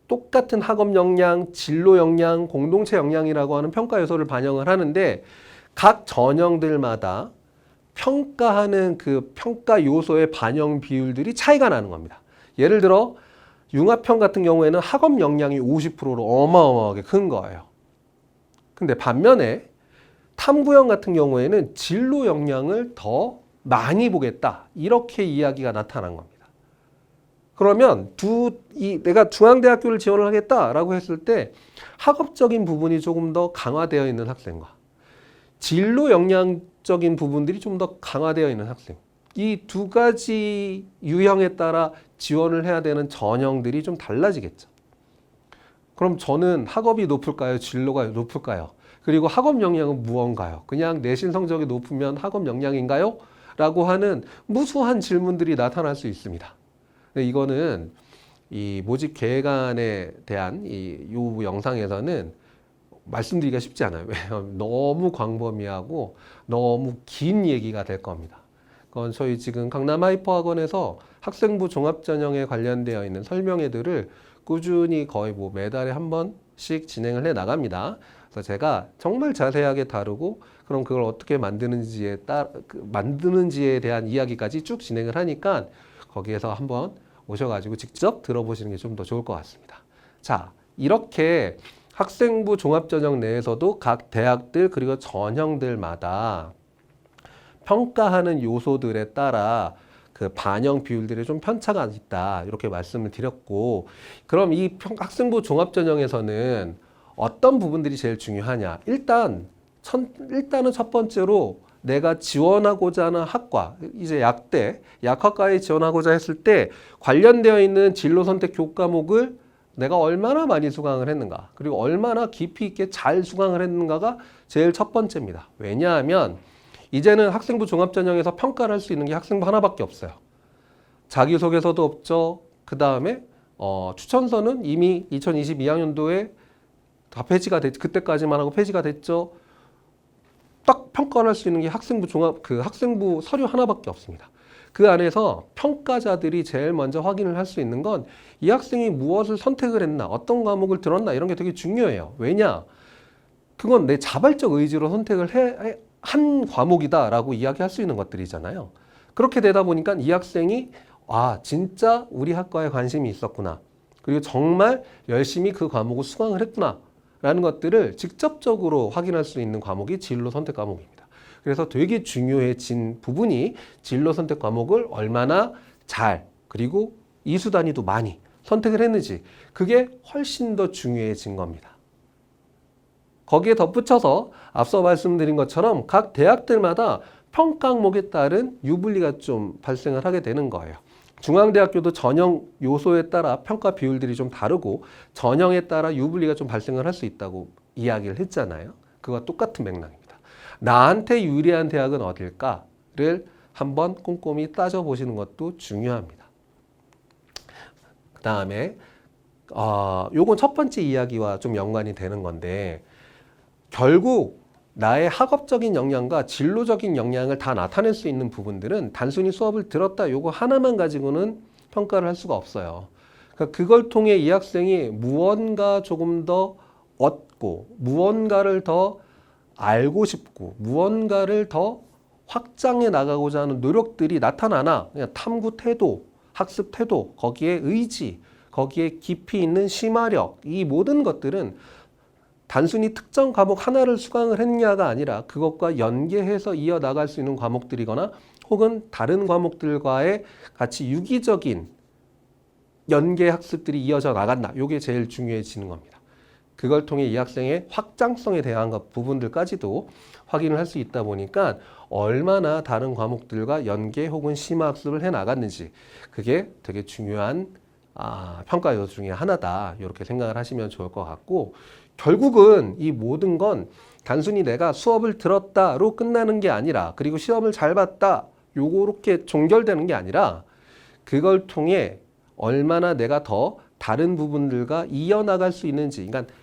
똑같은 학업 역량, 진로 역량, 공동체 역량이라고 하는 평가 요소를 반영을 하는데 각 전형들마다 평가하는 그 평가 요소의 반영 비율들이 차이가 나는 겁니다. 예를 들어 융합형 같은 경우에는 학업 역량이 50%로 어마어마하게 큰 거예요. 근데 반면에 탐구형 같은 경우에는 진로 역량을 더 많이 보겠다. 이렇게 이야기가 나타난 겁니다. 그러면 내가 중앙대학교를 지원을 하겠다라고 했을 때 학업적인 부분이 조금 더 강화되어 있는 학생과 진로 역량적인 부분들이 좀 더 강화되어 있는 학생. 이 두 가지 유형에 따라 지원을 해야 되는 전형들이 좀 달라지겠죠. 그럼 저는 학업이 높을까요? 진로가 높을까요? 그리고 학업 역량은 무언가요? 그냥 내신 성적이 높으면 학업 역량인가요? 라고 하는 무수한 질문들이 나타날 수 있습니다. 근데 이거는 이 모집 계획안에 대한 이 영상에서는 말씀드리기가 쉽지 않아요. 왜냐하면 너무 광범위하고 너무 긴 얘기가 될 겁니다. 그건 저희 지금 강남 하이퍼학원에서 학생부 종합전형에 관련되어 있는 설명회들을 꾸준히 거의 뭐 매달에 한 번씩 진행을 해 나갑니다. 그래서 제가 정말 자세하게 다루고 그럼 그걸 어떻게 만드는지에 대한 이야기까지 쭉 진행을 하니까 거기에서 한번 오셔가지고 직접 들어보시는 게 좀 더 좋을 것 같습니다. 자, 이렇게 학생부 종합전형 내에서도 각 대학들 그리고 전형들마다 평가하는 요소들에 따라 그 반영 비율들이 좀 편차가 있다. 이렇게 말씀을 드렸고, 그럼 이 학생부 종합전형에서는 어떤 부분들이 제일 중요하냐? 일단은 첫 번째로 내가 지원하고자 하는 학과, 이제 약학과에 지원하고자 했을 때 관련되어 있는 진로 선택 교과목을 내가 얼마나 많이 수강을 했는가, 그리고 얼마나 깊이 있게 잘 수강을 했는가가 제일 첫 번째입니다. 왜냐하면 이제는 학생부 종합전형에서 평가를 할 수 있는 게 학생부 하나밖에 없어요. 자기소개서도 없죠. 그 다음에 추천서는 이미 2022학년도에 다 폐지가 됐, 그때까지만 하고 폐지가 됐죠. 딱 평가를 할 수 있는 게 학생부 서류 하나밖에 없습니다. 그 안에서 평가자들이 제일 먼저 확인을 할 수 있는 건 이 학생이 무엇을 선택을 했나, 어떤 과목을 들었나, 이런 게 되게 중요해요. 왜냐? 그건 내 자발적 의지로 선택을 한 과목이다라고 이야기할 수 있는 것들이잖아요. 그렇게 되다 보니까 이 학생이 진짜 우리 학과에 관심이 있었구나, 그리고 정말 열심히 그 과목을 수강을 했구나 라는 것들을 직접적으로 확인할 수 있는 과목이 진로 선택 과목입니다. 그래서 되게 중요해진 부분이 진로 선택 과목을 얼마나 잘, 그리고 이수 단위도 많이 선택을 했는지, 그게 훨씬 더 중요해진 겁니다. 거기에 덧붙여서 앞서 말씀드린 것처럼 각 대학들마다 평가 항목에 따른 유불리가 좀 발생을 하게 되는 거예요. 중앙대학교도 전형 요소에 따라 평가 비율들이 좀 다르고 전형에 따라 유불리가 좀 발생을 할 수 있다고 이야기를 했잖아요. 그와 똑같은 맥락입니다. 나한테 유리한 대학은 어딜까를 한번 꼼꼼히 따져보시는 것도 중요합니다. 그 다음에 요건 첫 번째 이야기와 좀 연관이 되는 건데, 결국 나의 학업적인 역량과 진로적인 역량을 다 나타낼 수 있는 부분들은 단순히 수업을 들었다 요거 하나만 가지고는 평가를 할 수가 없어요. 그러니까 그걸 통해 이 학생이 무언가 조금 더 얻고, 무언가를 더 알고 싶고, 무언가를 더 확장해 나가고자 하는 노력들이 나타나나, 그냥 탐구 태도, 학습 태도, 거기에 의지, 거기에 깊이 있는 심화력, 이 모든 것들은 단순히 특정 과목 하나를 수강을 했냐가 아니라 그것과 연계해서 이어나갈 수 있는 과목들이거나 혹은 다른 과목들과의 같이 유기적인 연계 학습들이 이어져 나갔나, 이게 제일 중요해지는 겁니다. 그걸 통해 이 학생의 확장성에 대한 부분들까지도 확인을 할 수 있다 보니까 얼마나 다른 과목들과 연계 혹은 심화 학습을 해 나갔는지, 그게 되게 중요한 평가 요소 중에 하나다, 이렇게 생각을 하시면 좋을 것 같고, 결국은 이 모든 건 단순히 내가 수업을 들었다로 끝나는 게 아니라, 그리고 시험을 잘 봤다 요렇게 종결되는 게 아니라, 그걸 통해 얼마나 내가 더 다른 부분들과 이어나갈 수 있는지, 그러니까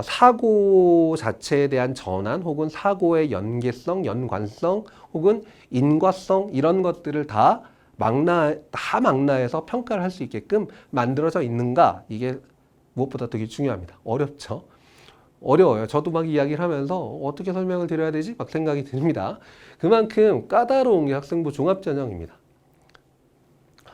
사고 자체에 대한 전환 혹은 사고의 연계성, 연관성 혹은 인과성, 이런 것들을 다 망라해서 평가를 할 수 있게끔 만들어져 있는가, 이게 무엇보다 되게 중요합니다. 어렵죠? 어려워요. 저도 막 이야기를 하면서 어떻게 설명을 드려야 되지? 막 생각이 듭니다. 그만큼 까다로운 게 학생부 종합전형입니다.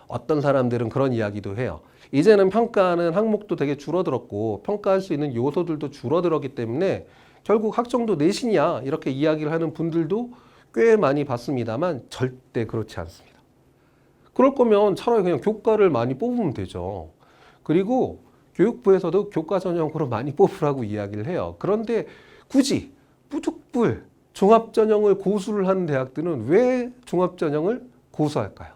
어떤 사람들은 그런 이야기도 해요. 이제는 평가하는 항목도 되게 줄어들었고 평가할 수 있는 요소들도 줄어들었기 때문에 결국 학종도 내신이야, 이렇게 이야기를 하는 분들도 꽤 많이 봤습니다만 절대 그렇지 않습니다. 그럴 거면 차라리 그냥 교과를 많이 뽑으면 되죠. 그리고 교육부에서도 교과 전형으로 많이 뽑으라고 이야기를 해요. 그런데 굳이 뿌득불 종합전형을 고수를 하는 대학들은 왜 종합전형을 고수할까요?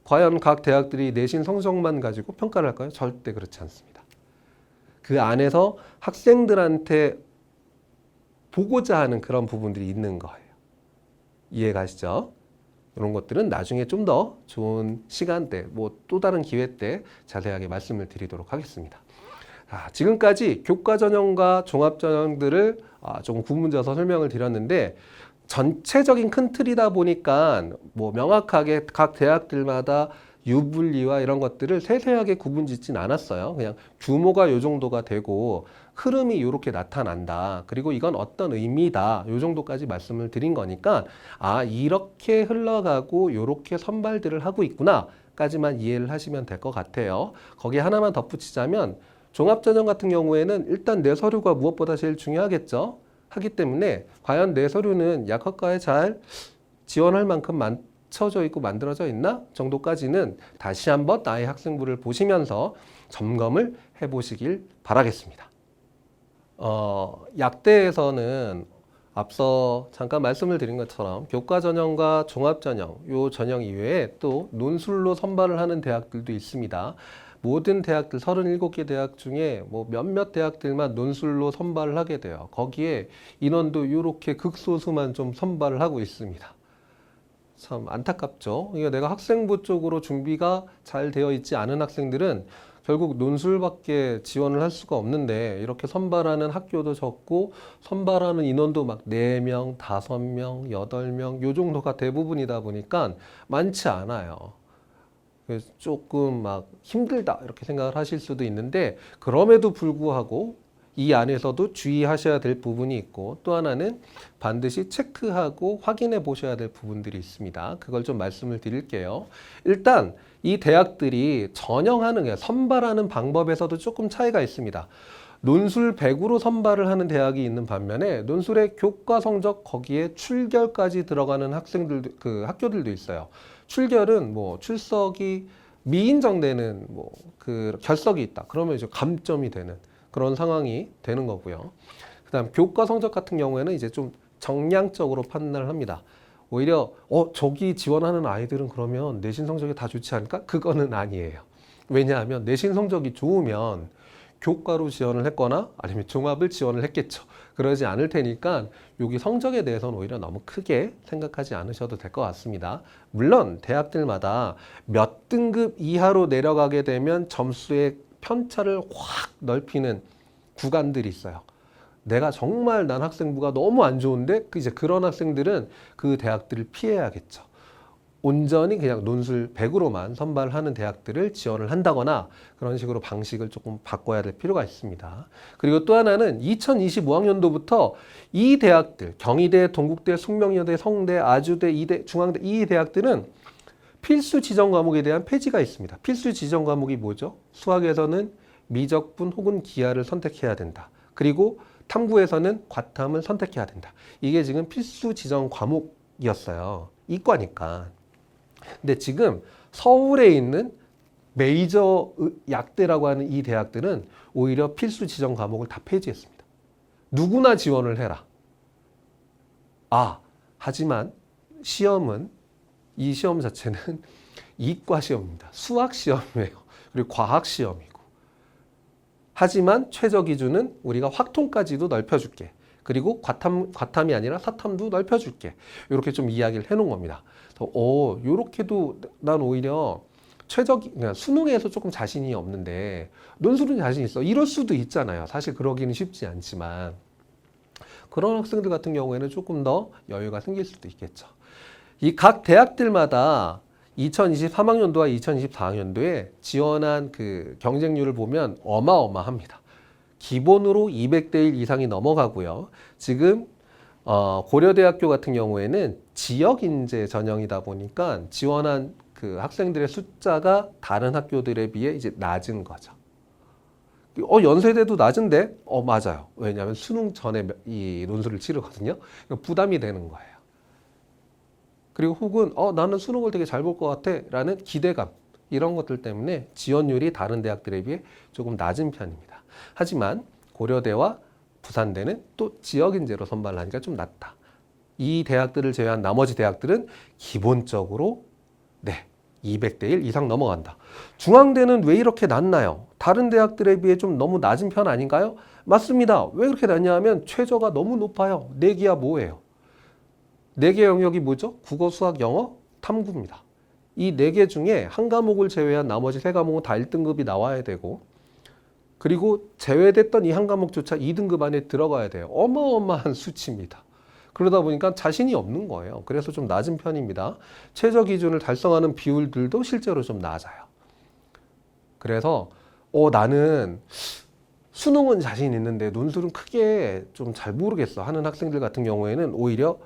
과연 각 대학들이 내신 성적만 가지고 평가를 할까요? 절대 그렇지 않습니다. 그 안에서 학생들한테 보고자 하는 그런 부분들이 있는 거예요. 이해가시죠? 이런 것들은 나중에 좀 더 좋은 시간대, 또 다른 기회 때 자세하게 말씀을 드리도록 하겠습니다. 지금까지 교과 전형과 종합 전형들을 조금 구분져서 설명을 드렸는데, 전체적인 큰 틀이다 보니까 명확하게 각 대학들마다 유불리와 이런 것들을 세세하게 구분짓진 않았어요. 그냥 규모가 요 정도가 되고 흐름이 이렇게 나타난다, 그리고 이건 어떤 의미다, 요 정도까지 말씀을 드린 거니까 이렇게 흘러가고 이렇게 선발들을 하고 있구나 까지만 이해를 하시면 될 것 같아요. 거기에 하나만 덧붙이자면 종합전형 같은 경우에는 일단 내 서류가 무엇보다 제일 중요하겠죠. 하기 때문에 과연 내 서류는 약학과에 잘 지원할 만큼 맞춰져 있고 만들어져 있나 정도까지는 다시 한번 나의 학생부를 보시면서 점검을 해보시길 바라겠습니다. 약대에서는 앞서 잠깐 말씀을 드린 것처럼 교과전형과 종합전형, 요 전형 이외에 또 논술로 선발을 하는 대학들도 있습니다. 모든 대학들 37개 대학 중에 뭐 몇몇 대학들만 논술로 선발을 하게 돼요. 거기에 인원도 이렇게 극소수만 좀 선발을 하고 있습니다. 참 안타깝죠. 이게 내가 학생부 쪽으로 준비가 잘 되어 있지 않은 학생들은 결국 논술밖에 지원을 할 수가 없는데 이렇게 선발하는 학교도 적고 선발하는 인원도 막 4명, 5명, 8명 요 정도가 대부분이다 보니까 많지 않아요. 그래서 조금 막 힘들다 이렇게 생각을 하실 수도 있는데 그럼에도 불구하고 이 안에서도 주의하셔야 될 부분이 있고 또 하나는 반드시 체크하고 확인해 보셔야 될 부분들이 있습니다. 그걸 좀 말씀을 드릴게요. 일단 이 대학들이 전형하는, 선발하는 방법에서도 조금 차이가 있습니다. 논술 100으로 선발을 하는 대학이 있는 반면에 논술의 교과 성적 거기에 출결까지 들어가는 학생들도, 학교들도 있어요. 출결은 뭐 출석이 미인정되는 뭐 결석이 있다. 그러면 이제 감점이 되는 그런 상황이 되는 거고요. 그다음 교과 성적 같은 경우에는 이제 좀 정량적으로 판단을 합니다. 오히려 저기 지원하는 아이들은 그러면 내신 성적이 다 좋지 않을까? 그거는 아니에요. 왜냐하면 내신 성적이 좋으면 교과로 지원을 했거나 아니면 종합을 지원을 했겠죠. 그러지 않을 테니까 여기 성적에 대해서는 오히려 너무 크게 생각하지 않으셔도 될 것 같습니다. 물론 대학들마다 몇 등급 이하로 내려가게 되면 점수의 편차를 확 넓히는 구간들이 있어요. 내가 정말 난 학생부가 너무 안 좋은데 이제 그런 학생들은 그 대학들을 피해야겠죠. 온전히 그냥 논술 100으로만 선발하는 대학들을 지원을 한다거나 그런 식으로 방식을 조금 바꿔야 될 필요가 있습니다. 그리고 또 하나는 2025학년도부터 이 대학들, 경희대, 동국대, 숙명여대, 성대, 아주대, 이대, 중앙대 이 대학들은 필수 지정 과목에 대한 폐지가 있습니다. 필수 지정 과목이 뭐죠? 수학에서는 미적분 혹은 기하를 선택해야 된다. 그리고 탐구에서는 과탐을 선택해야 된다. 이게 지금 필수 지정 과목이었어요. 이과니까. 근데 지금 서울에 있는 메이저 약대라고 하는 이 대학들은 오히려 필수 지정 과목을 다 폐지했습니다. 누구나 지원을 해라. 하지만 시험은 이 시험 자체는 이과 시험입니다. 수학 시험이에요. 그리고 과학 시험이고. 하지만 최저 기준은 우리가 확통까지도 넓혀줄게. 그리고 과탐이 아니라 사탐도 넓혀줄게. 이렇게 좀 이야기를 해놓은 겁니다. 요렇게도 난 오히려 그러니까 수능에서 조금 자신이 없는데 논술은 자신 있어. 이럴 수도 있잖아요. 사실 그러기는 쉽지 않지만 그런 학생들 같은 경우에는 조금 더 여유가 생길 수도 있겠죠. 이 각 대학들마다 2023학년도와 2024학년도에 지원한 그 경쟁률을 보면 어마어마합니다. 기본으로 200대 1 이상이 넘어가고요. 지금 고려대학교 같은 경우에는 지역 인재 전형이다 보니까 지원한 그 학생들의 숫자가 다른 학교들에 비해 이제 낮은 거죠. 연세대도 낮은데? 맞아요. 왜냐하면 수능 전에 이 논술을 치르거든요. 부담이 되는 거예요. 그리고 혹은 나는 수능을 되게 잘 볼 것 같아 라는 기대감 이런 것들 때문에 지원율이 다른 대학들에 비해 조금 낮은 편입니다. 하지만 고려대와 부산대는 또 지역인재로 선발을 하니까 좀 낮다. 이 대학들을 제외한 나머지 대학들은 기본적으로 200대 1 이상 넘어간다. 중앙대는 왜 이렇게 낮나요? 다른 대학들에 비해 좀 너무 낮은 편 아닌가요? 맞습니다. 왜 그렇게 낮냐 하면 최저가 너무 높아요. 4개야 뭐예요? 4개 영역이 뭐죠? 국어, 수학, 영어, 탐구입니다. 이 4개 중에 한 과목을 제외한 나머지 3과목은 다 1등급이 나와야 되고 그리고 제외됐던 이 한 과목조차 2등급 안에 들어가야 돼요. 어마어마한 수치입니다. 그러다 보니까 자신이 없는 거예요. 그래서 좀 낮은 편입니다. 최저 기준을 달성하는 비율들도 실제로 좀 낮아요. 그래서 나는 수능은 자신 있는데 논술은 크게 좀 잘 모르겠어 하는 학생들 같은 경우에는 오히려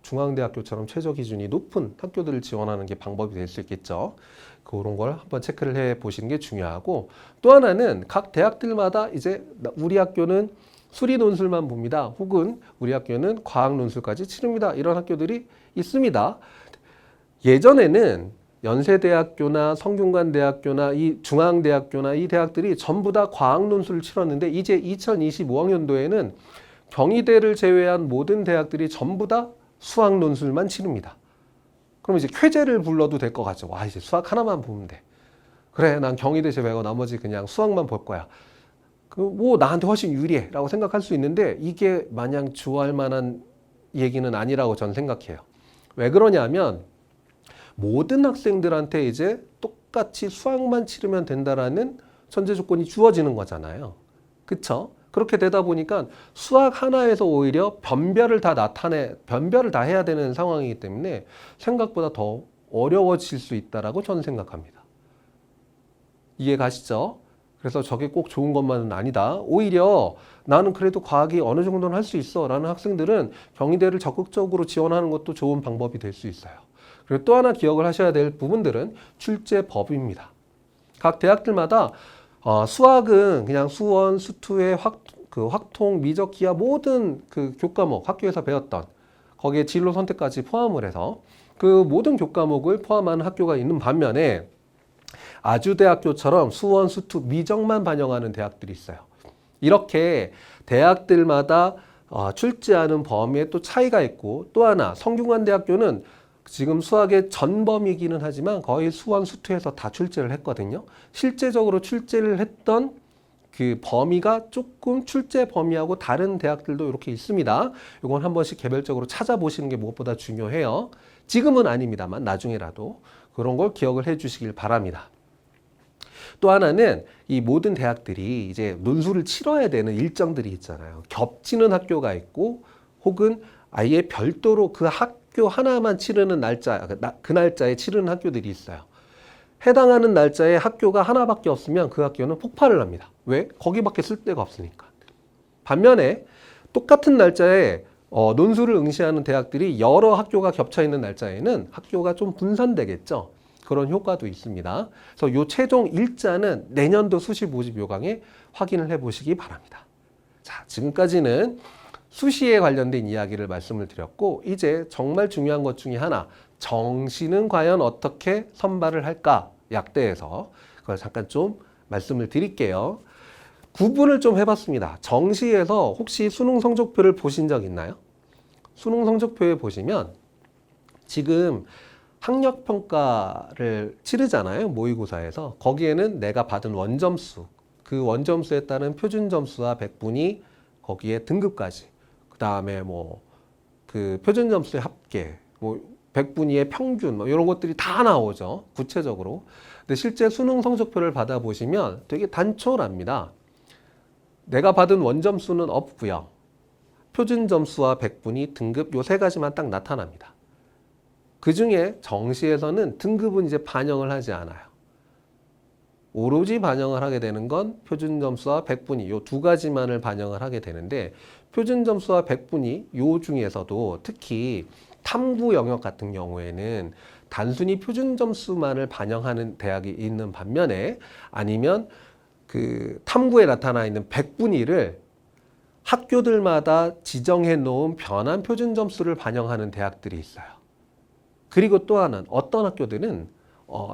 중앙대학교처럼 최저 기준이 높은 학교들을 지원하는 게 방법이 될 수 있겠죠. 그런 걸 한번 체크를 해 보시는 게 중요하고, 또 하나는 각 대학들마다 이제 우리 학교는 수리 논술만 봅니다. 혹은 우리 학교는 과학 논술까지 치릅니다. 이런 학교들이 있습니다. 예전에는 연세대학교나 성균관대학교나 이 중앙대학교나 이 대학들이 전부 다 과학 논술을 치렀는데, 이제 2025학년도에는 경희대를 제외한 모든 대학들이 전부 다 수학 논술만 치릅니다. 그럼 이제 쾌재를 불러도 될 것 같죠. 와, 이제 수학 하나만 보면 돼. 그래, 난 경희대 제외하고 나머지 그냥 수학만 볼 거야. 뭐 나한테 훨씬 유리해 라고 생각할 수 있는데, 이게 마냥 주어할 만한 얘기는 아니라고 저는 생각해요. 왜 그러냐면 모든 학생들한테 이제 똑같이 수학만 치르면 된다라는 전제 조건이 주어지는 거잖아요. 그쵸? 그렇게 되다 보니까 수학 하나에서 오히려 변별을 다 해야 되는 상황이기 때문에 생각보다 더 어려워질 수 있다라고 저는 생각합니다. 이해 가시죠? 그래서 저게 꼭 좋은 것만은 아니다. 오히려 나는 그래도 과학이 어느 정도는 할 수 있어 라는 학생들은 경희대를 적극적으로 지원하는 것도 좋은 방법이 될 수 있어요. 그리고 또 하나 기억을 하셔야 될 부분들은 출제법입니다. 각 대학들마다 수학은 그냥 수원, 수투의 확통, 미적, 기하 모든 그 교과목 학교에서 배웠던 거기에 진로 선택까지 포함을 해서 그 모든 교과목을 포함하는 학교가 있는 반면에 아주대학교처럼 수원, 수투, 미적만 반영하는 대학들이 있어요. 이렇게 대학들마다 출제하는 범위에 또 차이가 있고, 또 하나 성균관대학교는 지금 수학의 전범이기는 하지만 거의 수원, 수투에서 다 출제를 했거든요. 실제적으로 출제를 했던 그 범위가 조금 출제 범위하고 다른 대학들도 이렇게 있습니다. 이건 한 번씩 개별적으로 찾아보시는 게 무엇보다 중요해요. 지금은 아닙니다만 나중에라도 그런 걸 기억을 해 주시길 바랍니다. 또 하나는 이 모든 대학들이 이제 논술을 치러야 되는 일정들이 있잖아요. 겹치는 학교가 있고, 혹은 아예 별도로 그 학교 하나만 치르는 날짜, 그 날짜에 치르는 학교들이 있어요. 해당하는 날짜에 학교가 하나밖에 없으면 그 학교는 폭발을 합니다. 왜? 거기밖에 쓸 데가 없으니까. 반면에 똑같은 날짜에 논술을 응시하는 대학들이 여러 학교가 겹쳐 있는 날짜에는 학교가 좀 분산되겠죠. 그런 효과도 있습니다. 그래서 요 최종 일자는 내년도 수시 모집 요강에 확인을 해 보시기 바랍니다. 자, 지금까지는 수시에 관련된 이야기를 말씀을 드렸고, 이제 정말 중요한 것 중에 하나, 정시는 과연 어떻게 선발을 할까? 약대에서 그걸 잠깐 좀 말씀을 드릴게요. 구분을 좀 해봤습니다. 정시에서 혹시 수능 성적표를 보신 적 있나요? 수능 성적표에 보시면 지금 학력평가를 치르잖아요. 모의고사에서. 거기에는 내가 받은 원점수, 그 원점수에 따른 표준점수와 백분위, 거기에 등급까지, 그 다음에 그 표준점수의 합계, 백분위의 평균, 이런 것들이 다 나오죠. 구체적으로. 근데 실제 수능 성적표를 받아보시면 되게 단촐합니다. 내가 받은 원점수는 없고요. 표준점수와 백분위, 등급 요 세 가지만 딱 나타납니다. 그 중에 정시에서는 등급은 이제 반영을 하지 않아요. 오로지 반영을 하게 되는 건 표준점수와 백분위 요 두 가지만을 반영을 하게 되는데, 표준점수와 백분위 요 중에서도 특히 탐구 영역 같은 경우에는 단순히 표준점수만을 반영하는 대학이 있는 반면에, 아니면 그 탐구에 나타나 있는 백분위를 학교들마다 지정해 놓은 변환 표준점수를 반영하는 대학들이 있어요. 그리고 또 하나는 어떤 학교들은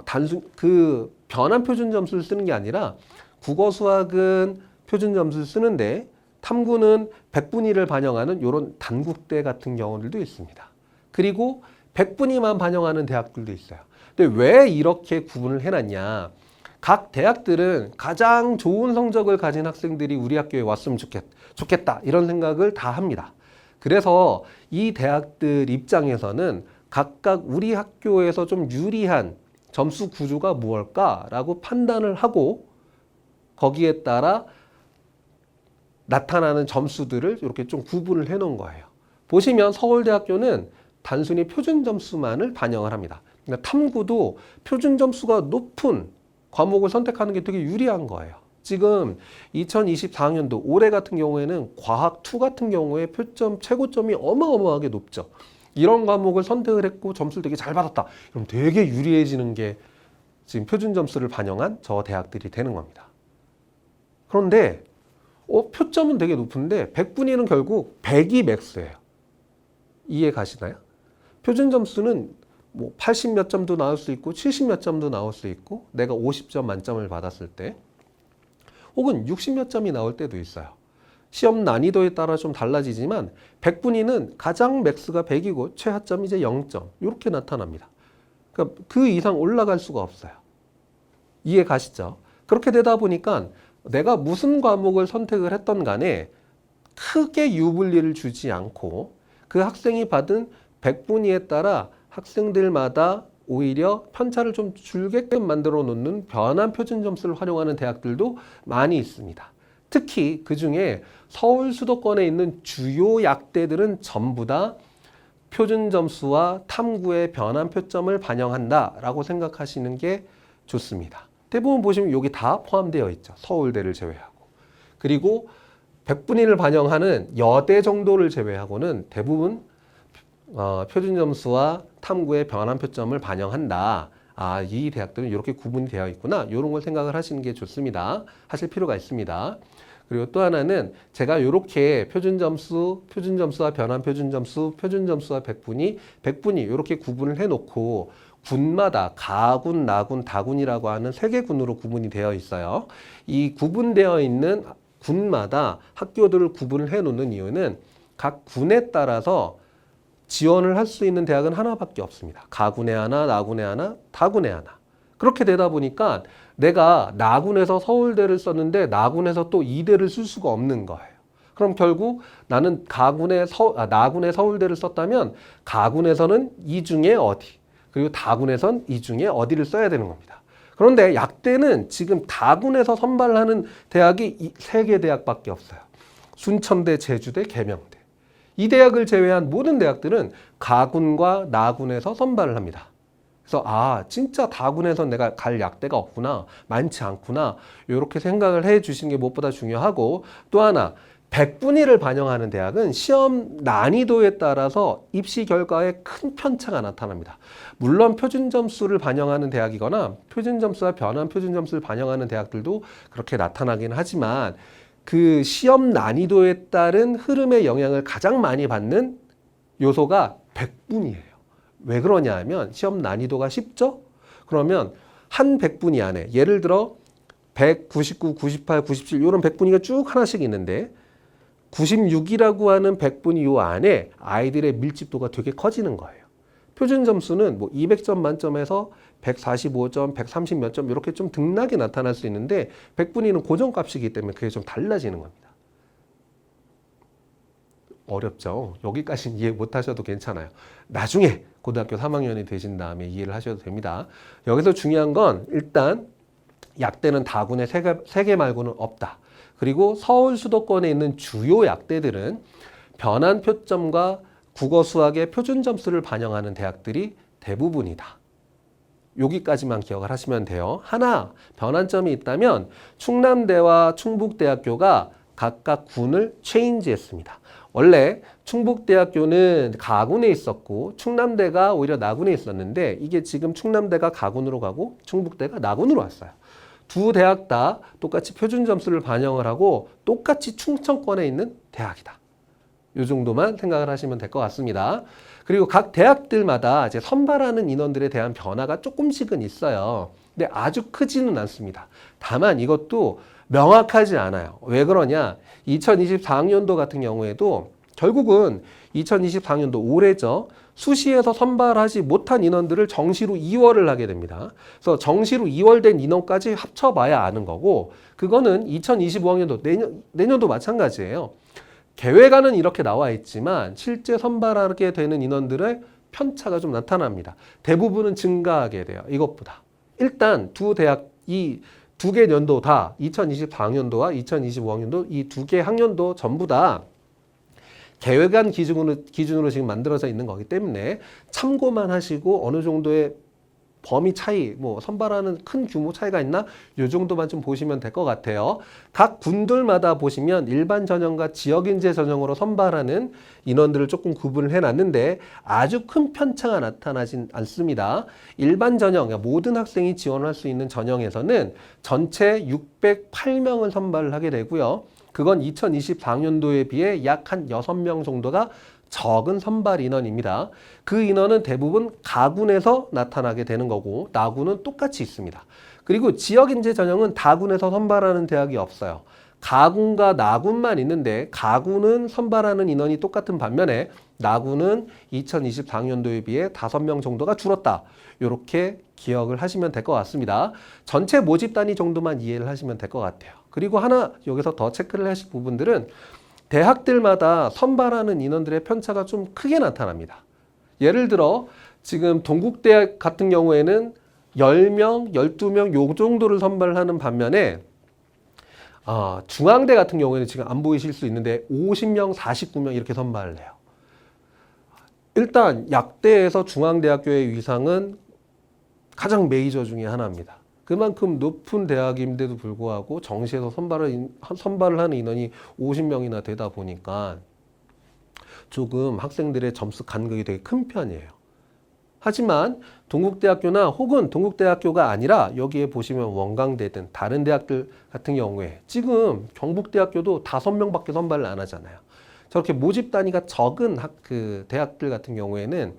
단순 그 변환 표준 점수를 쓰는 게 아니라 국어 수학은 표준 점수를 쓰는데 탐구는 백분위를 반영하는 이런 단국대 같은 경우들도 있습니다. 그리고 백분위만 반영하는 대학들도 있어요. 근데 왜 이렇게 구분을 해놨냐? 각 대학들은 가장 좋은 성적을 가진 학생들이 우리 학교에 왔으면 좋겠다 이런 생각을 다 합니다. 그래서 이 대학들 입장에서는 각각 우리 학교에서 좀 유리한 점수 구조가 무엇일까라고 판단을 하고 거기에 따라 나타나는 점수들을 이렇게 좀 구분을 해 놓은 거예요. 보시면 서울대학교는 단순히 표준 점수만을 반영을 합니다. 그러니까 탐구도 표준 점수가 높은 과목을 선택하는 게 되게 유리한 거예요. 지금 2024학년도 올해 같은 경우에는 과학 2 같은 경우에 표점 최고점이 어마어마하게 높죠. 이런 과목을 선택을 했고 점수를 되게 잘 받았다. 그럼 되게 유리해지는 게 지금 표준 점수를 반영한 저 대학들이 되는 겁니다. 그런데 표점은 되게 높은데 100분위는 결국 100이 맥스예요. 이해 가시나요? 표준 점수는 뭐 80 몇 점도 나올 수 있고 70 몇 점도 나올 수 있고 내가 50점 만점을 받았을 때 혹은 60 몇 점이 나올 때도 있어요. 시험 난이도에 따라 좀 달라지지만 100분위는 가장 맥스가 100이고 최하점이 이제 0점 이렇게 나타납니다. 그러니까 그 이상 올라갈 수가 없어요. 이해 가시죠? 그렇게 되다 보니까 내가 무슨 과목을 선택을 했던 간에 크게 유불리를 주지 않고 그 학생이 받은 100분위에 따라 학생들마다 오히려 편차를 좀 줄게끔 만들어 놓는 변환 표준 점수를 활용하는 대학들도 많이 있습니다. 특히 그 중에 서울 수도권에 있는 주요 약대들은 전부 다 표준 점수와 탐구의 변환 표점을 반영한다라고 생각하시는 게 좋습니다. 대부분 보시면 여기 다 포함되어 있죠. 서울대를 제외하고. 그리고 100분위를 반영하는 여대 정도를 제외하고는 대부분 표준 점수와 탐구의 변환 표점을 반영한다. 이 대학들은 이렇게 구분이 되어 있구나. 이런 걸 생각을 하시는 게 좋습니다. 하실 필요가 있습니다. 그리고 또 하나는 제가 이렇게 표준 점수와 변환 표준 점수, 표준 점수와 100분위 이렇게 구분을 해놓고 군마다 가군, 나군, 다군이라고 하는 3개 군으로 구분이 되어 있어요. 이 구분되어 있는 군마다 학교들을 구분을 해놓는 이유는 각 군에 따라서 지원을 할 수 있는 대학은 하나밖에 없습니다. 가군에 하나, 나군에 하나, 다군에 하나. 그렇게 되다 보니까 내가 나군에서 서울대를 썼는데 나군에서 또 이대를 쓸 수가 없는 거예요. 그럼 결국 나는 나군에 서울대를 썼다면 가군에서는 이 중에 어디, 그리고 다군에선 이 중에 어디를 써야 되는 겁니다. 그런데 약대는 지금 다군에서 선발하는 대학이 3개 대학밖에 없어요. 순천대, 제주대, 계명대. 이 대학을 제외한 모든 대학들은 가군과 나군에서 선발을 합니다. 그래서 진짜 다군에서 내가 갈 약대가 없구나, 많지 않구나 이렇게 생각을 해 주시는 게 무엇보다 중요하고, 또 하나 100분위를 반영하는 대학은 시험 난이도에 따라서 입시 결과에 큰 편차가 나타납니다. 물론 표준 점수를 반영하는 대학이거나 표준 점수와 변환 표준 점수를 반영하는 대학들도 그렇게 나타나긴 하지만 그 시험 난이도에 따른 흐름의 영향을 가장 많이 받는 요소가 100분위예요. 왜 그러냐 하면 시험 난이도가 쉽죠? 그러면 한 100분위 안에 예를 들어 100, 99, 98, 97 이런 100분위가 쭉 하나씩 있는데 96이라고 하는 100분위 요 안에 아이들의 밀집도가 되게 커지는 거예요. 표준 점수는 뭐 200점 만점에서 145점, 130 몇 점 이렇게 좀 등락이 나타날 수 있는데 100분위는 고정값이기 때문에 그게 좀 달라지는 겁니다. 어렵죠? 여기까지는 이해 못 하셔도 괜찮아요. 나중에 고등학교 3학년이 되신 다음에 이해를 하셔도 됩니다. 여기서 중요한 건 일단 약대는 다군에 3개 말고는 없다. 그리고 서울 수도권에 있는 주요 약대들은 변환 표점과 국어 수학의 표준 점수를 반영하는 대학들이 대부분이다. 여기까지만 기억을 하시면 돼요. 하나 변환점이 있다면 충남대와 충북대학교가 각각 군을 체인지했습니다. 원래 충북대학교는 가군에 있었고 충남대가 오히려 나군에 있었는데 이게 지금 충남대가 가군으로 가고 충북대가 나군으로 왔어요. 두 대학 다 똑같이 표준 점수를 반영을 하고 똑같이 충청권에 있는 대학이다. 이 정도만 생각을 하시면 될 것 같습니다. 그리고 각 대학들마다 이제 선발하는 인원들에 대한 변화가 조금씩은 있어요. 근데 아주 크지는 않습니다. 다만 이것도 명확하지 않아요. 왜 그러냐? 2024학년도 같은 경우에도 결국은 2024학년도 올해죠. 수시에서 선발하지 못한 인원들을 정시로 2월을 하게 됩니다. 그래서 정시로 2월된 인원까지 합쳐봐야 아는 거고, 그거는 2025학년도 내년도 마찬가지예요. 계획안은 이렇게 나와 있지만 실제 선발하게 되는 인원들의 편차가 좀 나타납니다. 대부분은 증가하게 돼요. 이것보다. 일단 두 대학, 이 두 개 연도 다 2024학년도와 2025학년도 이 두 개 학년도 전부 다 계획안 기준으로 지금 만들어져 있는 거기 때문에 참고만 하시고 어느 정도의 범위 차이, 뭐 선발하는 큰 규모 차이가 있나? 요 정도만 좀 보시면 될 것 같아요. 각 군들마다 보시면 일반 전형과 지역 인재 전형으로 선발하는 인원들을 조금 구분을 해놨는데 아주 큰 편차가 나타나진 않습니다. 일반 전형, 그러니까 모든 학생이 지원할 수 있는 전형에서는 전체 608명을 선발을 하게 되고요. 그건 2024년도에 비해 약 한 6명 정도가 적은 선발 인원입니다. 그 인원은 대부분 가군에서 나타나게 되는 거고 나군은 똑같이 있습니다. 그리고 지역인재 전형은 다군에서 선발하는 대학이 없어요. 가군과 나군만 있는데 가군은 선발하는 인원이 똑같은 반면에 나군은 2024년도에 비해 5명 정도가 줄었다. 이렇게 기억을 하시면 될 것 같습니다. 전체 모집 단위 정도만 이해를 하시면 될 것 같아요. 그리고 하나 여기서 더 체크를 하실 부분들은 대학들마다 선발하는 인원들의 편차가 좀 크게 나타납니다. 예를 들어 지금 동국대학 같은 경우에는 10명, 12명 요 정도를 선발하는 반면에 중앙대 같은 경우에는 지금 안 보이실 수 있는데 50명, 49명 이렇게 선발을 해요. 일단 약대에서 중앙대학교의 위상은 가장 메이저 중에 하나입니다. 그만큼 높은 대학인데도 불구하고 정시에서 선발을 하는 인원이 50명이나 되다 보니까 조금 학생들의 점수 간극이 되게 큰 편이에요. 하지만 동국대학교나 혹은 동국대학교가 아니라 여기에 보시면 원광대든 다른 대학들 같은 경우에 지금 경북대학교도 5명밖에 선발을 안 하잖아요. 저렇게 모집 단위가 적은 대학들 같은 경우에는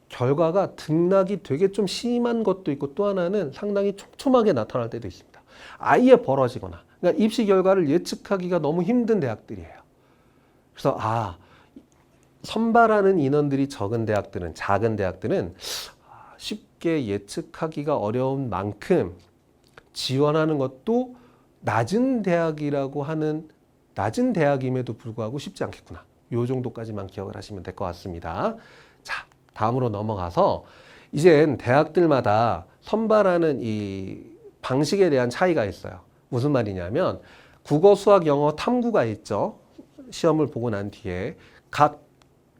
결과가 등락이 되게 좀 심한 것도 있고 또 하나는 상당히 촘촘하게 나타날 때도 있습니다. 아예 벌어지거나 그러니까 입시 결과를 예측하기가 너무 힘든 대학들이에요. 그래서 선발하는 인원들이 적은 대학들은 작은 대학들은 쉽게 예측하기가 어려운 만큼 지원하는 것도 낮은 대학이라고 하는 낮은 대학임에도 불구하고 쉽지 않겠구나. 요 정도까지만 기억을 하시면 될 것 같습니다. 자, 다음으로 넘어가서 이젠 대학들마다 선발하는 이 방식에 대한 차이가 있어요. 무슨 말이냐면 국어, 수학, 영어, 탐구가 있죠. 시험을 보고 난 뒤에 각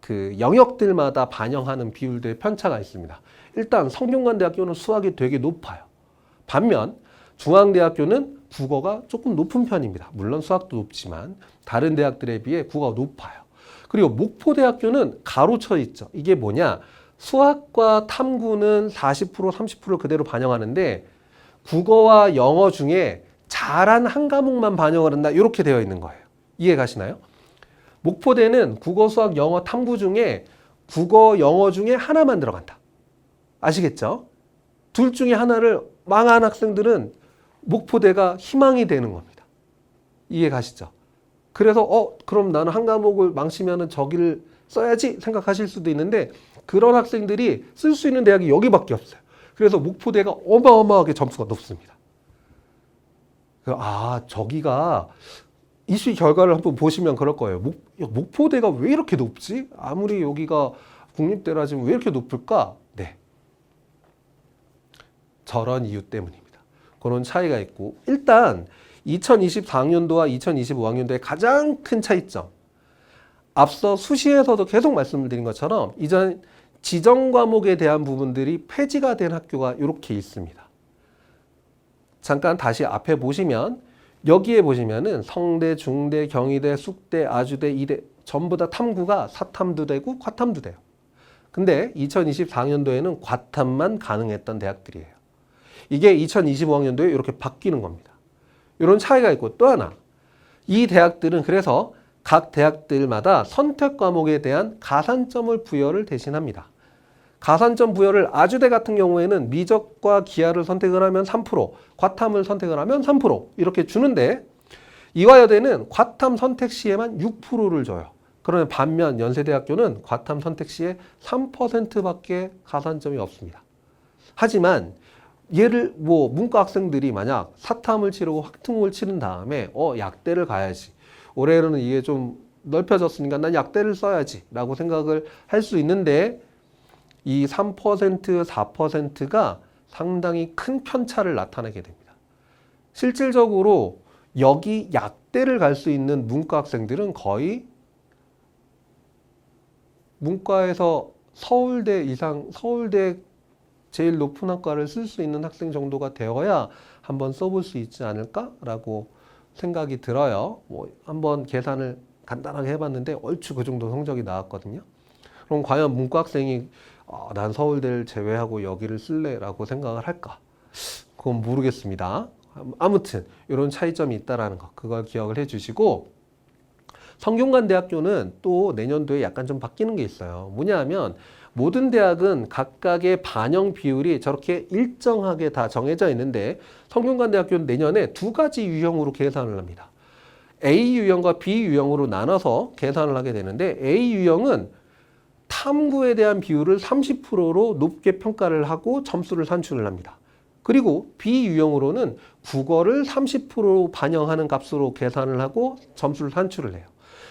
그 영역들마다 반영하는 비율들의 편차가 있습니다. 일단 성균관대학교는 수학이 되게 높아요. 반면 중앙대학교는 국어가 조금 높은 편입니다. 물론 수학도 높지만 다른 대학들에 비해 국어가 높아요. 그리고 목포대학교는 가로쳐 있죠. 이게 뭐냐? 수학과 탐구는 40%, 30%를 그대로 반영하는데 국어와 영어 중에 잘한 한 과목만 반영을 한다. 이렇게 되어 있는 거예요. 이해 가시나요? 목포대는 국어, 수학, 영어, 탐구 중에 국어, 영어 중에 하나만 들어간다. 아시겠죠? 둘 중에 하나를 망한 학생들은 목포대가 희망이 되는 겁니다. 이해 가시죠? 그래서 그럼 나는 한 과목을 망치면은 저기를 써야지 생각하실 수도 있는데 그런 학생들이 쓸 수 있는 대학이 여기밖에 없어요. 그래서 목포대가 어마어마하게 점수가 높습니다. 저기가 입시 결과를 한번 보시면 그럴 거예요. 목포대가 왜 이렇게 높지? 아무리 여기가 국립대라 지금 왜 이렇게 높을까? 네. 저런 이유 때문입니다. 그런 차이가 있고 일단 2024학년도와 2025학년도의 가장 큰 차이점. 앞서 수시에서도 계속 말씀을 드린 것처럼 이전 지정 과목에 대한 부분들이 폐지가 된 학교가 이렇게 있습니다. 잠깐 다시 앞에 보시면 여기에 보시면은 성대, 중대, 경희대, 숙대, 아주대, 이대 전부 다 탐구가 사탐도 되고 과탐도 돼요. 근데 2024학년도에는 과탐만 가능했던 대학들이에요. 이게 2025학년도에 이렇게 바뀌는 겁니다. 이런 차이가 있고 또 하나 이 대학들은 그래서 각 대학들마다 선택 과목에 대한 가산점을 부여를 대신합니다. 가산점 부여를 아주대 같은 경우에는 미적과 기하를 선택을 하면 3%, 과탐을 선택을 하면 3% 이렇게 주는데 이화여대는 과탐 선택 시에만 6%를 줘요. 그러면 반면 연세대학교는 과탐 선택 시에 3%밖에 가산점이 없습니다. 하지만 얘를 문과 학생들이 만약 사탐을 치르고 확통을 치른 다음에 약대를 가야지. 올해는 이게 좀 넓혀졌으니까 난 약대를 써야지 라고 생각을 할 수 있는데 이 3%, 4%가 상당히 큰 편차를 나타내게 됩니다. 실질적으로 여기 약대를 갈 수 있는 문과 학생들은 거의 문과에서 서울대 이상, 서울대 제일 높은 학과를 쓸 수 있는 학생 정도가 되어야 한번 써볼 수 있지 않을까라고 생각이 들어요. 뭐 한번 계산을 간단하게 해봤는데 얼추 그 정도 성적이 나왔거든요. 그럼 과연 문과 학생이 난 서울대를 제외하고 여기를 쓸래라고 생각을 할까? 그건 모르겠습니다. 아무튼 이런 차이점이 있다라는 거, 그걸 기억을 해주시고, 성균관대학교는 또 내년도에 약간 좀 바뀌는 게 있어요. 뭐냐 하면 모든 대학은 각각의 반영 비율이 저렇게 일정하게 다 정해져 있는데, 성균관대학교는 내년에 두 가지 유형으로 계산을 합니다. A 유형과 B 유형으로 나눠서 계산을 하게 되는데, A 유형은 탐구에 대한 비율을 30%로 높게 평가를 하고 점수를 산출을 합니다. 그리고 B 유형으로는 국어를 30% 반영하는 값으로 계산을 하고 점수를 산출을 해요.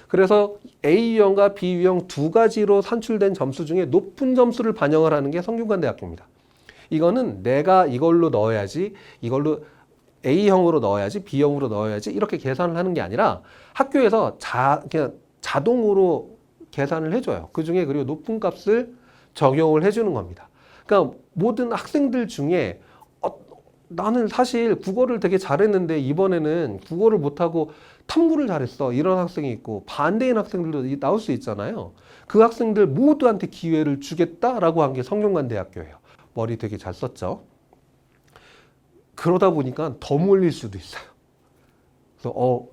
그래서 A 유형과 B 유형 두 가지로 산출된 점수 중에 높은 점수를 반영을 하는 게 성균관대학교입니다. 이거는 내가 이걸로 넣어야지, 이걸로 A형으로 넣어야지, B형으로 넣어야지 이렇게 계산을 하는 게 아니라 학교에서 그냥 자동으로 계산을 해줘요. 그 중에 그리고 높은 값을 적용을 해주는 겁니다. 그러니까 모든 학생들 중에 나는 사실 국어를 되게 잘했는데 이번에는 국어를 못하고 탐구를 잘했어, 이런 학생이 있고, 반대인 학생들도 나올 수 있잖아요. 그 학생들 모두한테 기회를 주겠다라고 한 게 성균관대학교예요. 머리 되게 잘 썼죠. 그러다 보니까 더 몰릴 수도 있어요. 그래서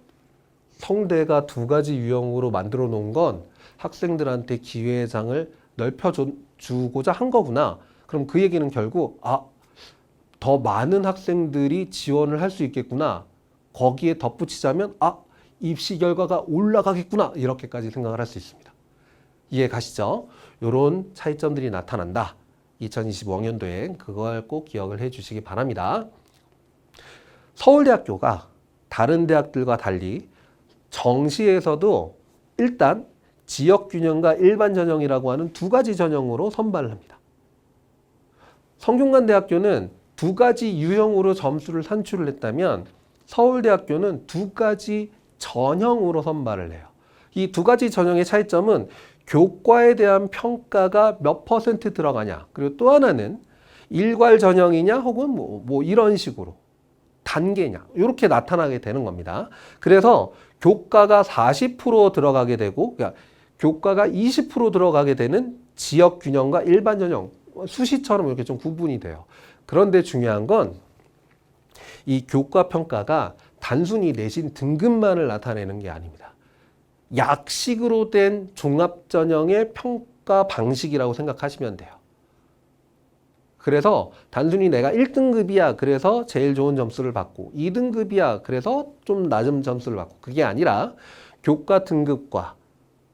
성대가 두 가지 유형으로 만들어 놓은 건 학생들한테 기회의 장을 넓혀주고자 한 거구나. 그럼 그 얘기는 결국 더 많은 학생들이 지원을 할 수 있겠구나. 거기에 덧붙이자면 입시 결과가 올라가겠구나. 이렇게까지 생각을 할 수 있습니다. 이해 가시죠? 이런 차이점들이 나타난다. 2025학년도에 그걸 꼭 기억을 해 주시기 바랍니다. 서울대학교가 다른 대학들과 달리 정시에서도 일단 지역균형과 일반 전형이라고 하는 두 가지 전형으로 선발을 합니다. 성균관대학교는 두 가지 유형으로 점수를 산출을 했다면 서울대학교는 두 가지 전형으로 선발을 해요. 이 두 가지 전형의 차이점은 교과에 대한 평가가 몇 % 들어가냐, 그리고 또 하나는 일괄 전형이냐 혹은 뭐 이런 식으로 단계냐, 이렇게 나타나게 되는 겁니다. 그래서 교과가 40% 들어가게 되고, 그러니까 교과가 20% 들어가게 되는 지역 균형과 일반 전형, 수시처럼 이렇게 좀 구분이 돼요. 그런데 중요한 건 이 교과 평가가 단순히 내신 등급만을 나타내는 게 아닙니다. 약식으로 된 종합 전형의 평가 방식이라고 생각하시면 돼요. 그래서 단순히 내가 1등급이야 그래서 제일 좋은 점수를 받고, 2등급이야 그래서 좀 낮은 점수를 받고, 그게 아니라 교과 등급과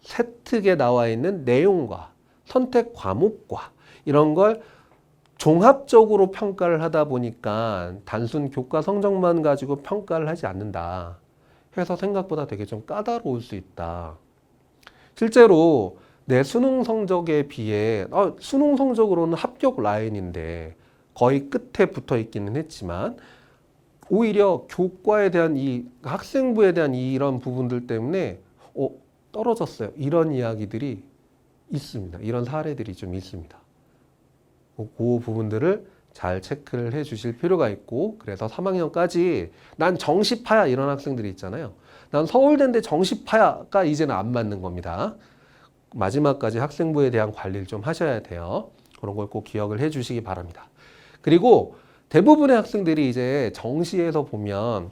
세특에 나와 있는 내용과 선택 과목과 이런 걸 종합적으로 평가를 하다 보니까 단순 교과 성적만 가지고 평가를 하지 않는다 해서 생각보다 되게 좀 까다로울 수 있다. 실제로 내 수능 성적에 비해 수능 성적으로는 합격 라인인데 거의 끝에 붙어 있기는 했지만, 오히려 교과에 대한 이 학생부에 대한 이런 부분들 때문에 떨어졌어요. 이런 이야기들이 있습니다. 이런 사례들이 좀 있습니다. 그 부분들을 잘 체크를 해 주실 필요가 있고, 그래서 3학년까지 난 정시파야 이런 학생들이 있잖아요. 난 서울대인데 정시파야가 이제는 안 맞는 겁니다. 마지막까지 학생부에 대한 관리를 좀 하셔야 돼요. 그런 걸 꼭 기억을 해 주시기 바랍니다. 그리고 대부분의 학생들이 이제 정시에서 보면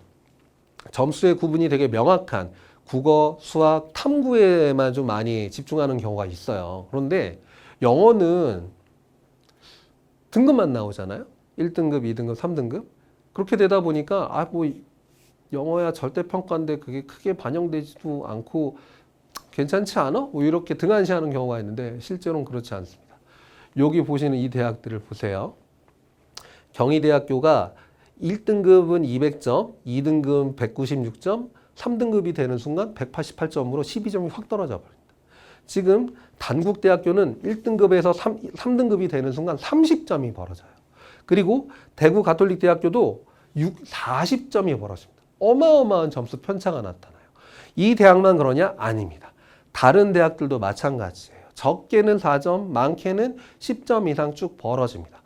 점수의 구분이 되게 명확한 국어, 수학, 탐구에만 좀 많이 집중하는 경우가 있어요. 그런데 영어는 등급만 나오잖아요. 1등급, 2등급, 3등급. 그렇게 되다 보니까 영어야 절대평가인데 그게 크게 반영되지도 않고 괜찮지 않아? 뭐 이렇게 등한시하는 경우가 있는데 실제로는 그렇지 않습니다. 여기 보시는 이 대학들을 보세요. 경희대학교가 1등급은 200점, 2등급 196점, 3등급이 되는 순간 188점으로 12점이 확 떨어져 버립니다. 지금 단국대학교는 1등급에서 3등급이 되는 순간 30점이 벌어져요. 그리고 대구가톨릭대학교도 40점이 벌어집니다. 어마어마한 점수 편차가 나타나요. 이 대학만 그러냐? 아닙니다. 다른 대학들도 마찬가지예요. 적게는 4점, 많게는 10점 이상 쭉 벌어집니다.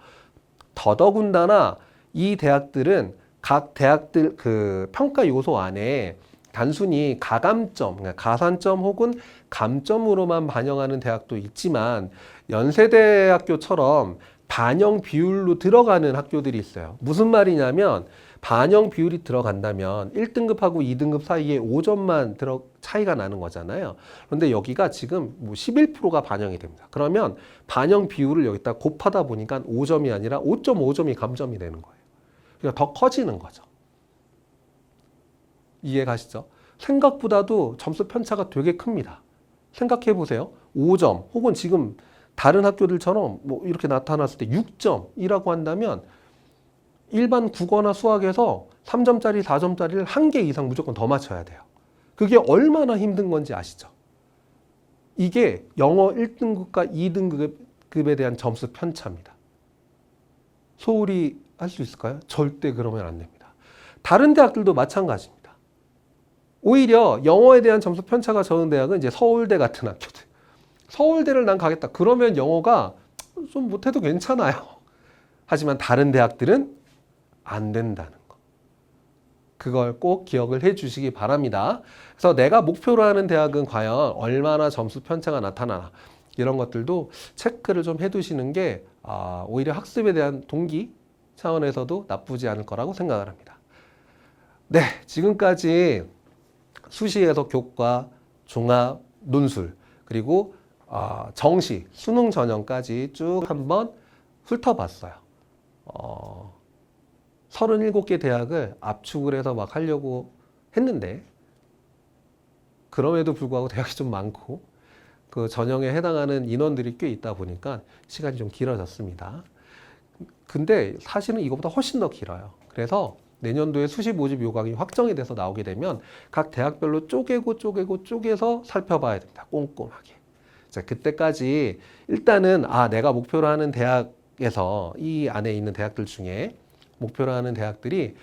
더더군다나 이 대학들은 각 대학들 그 평가 요소 안에 단순히 가감점, 그러니까 가산점 혹은 감점으로만 반영하는 대학도 있지만 연세대학교처럼 반영 비율로 들어가는 학교들이 있어요. 무슨 말이냐면 반영 비율이 들어간다면 1등급하고 2등급 사이에 5점만 차이가 나는 거잖아요. 그런데 여기가 지금 뭐 11%가 반영이 됩니다. 그러면 반영 비율을 여기다 곱하다 보니까 5점이 아니라 5.5점이 감점이 되는 거예요. 그러니까 더 커지는 거죠. 이해 가시죠? 생각보다도 점수 편차가 되게 큽니다. 생각해 보세요. 5점 혹은 지금 다른 학교들처럼 뭐 이렇게 나타났을 때 6점이라고 한다면 일반 국어나 수학에서 3점짜리, 4점짜리를 한 개 이상 무조건 더 맞춰야 돼요. 그게 얼마나 힘든 건지 아시죠? 이게 영어 1등급과 2등급에 대한 점수 편차입니다. 소홀히 할 수 있을까요? 절대 그러면 안 됩니다. 다른 대학들도 마찬가지입니다. 오히려 영어에 대한 점수 편차가 적은 대학은 이제 서울대 같은 학교들. 서울대를 난 가겠다. 그러면 영어가 좀 못해도 괜찮아요. 하지만 다른 대학들은 안 된다는 거. 그걸 꼭 기억을 해 주시기 바랍니다. 그래서 내가 목표로 하는 대학은 과연 얼마나 점수 편차가 나타나나 이런 것들도 체크를 좀 해두시는 게 오히려 학습에 대한 동기 차원에서도 나쁘지 않을 거라고 생각을 합니다. 네, 지금까지 수시에서 교과, 종합, 논술 그리고 정시, 수능 전형까지 쭉 한번 훑어봤어요. 37개 대학을 압축을 해서 막 하려고 했는데 그럼에도 불구하고 대학이 좀 많고 그 전형에 해당하는 인원들이 꽤 있다 보니까 시간이 좀 길어졌습니다. 근데 사실은 이거보다 훨씬 더 길어요. 그래서 내년도에 수시 모집 요강이 확정이 돼서 나오게 되면 각 대학별로 쪼개서 살펴봐야 됩니다. 꼼꼼하게. 자, 그때까지 일단은 내가 목표로 하는 대학에서 이 안에 있는 대학들 중에 목표로 하는 대학들이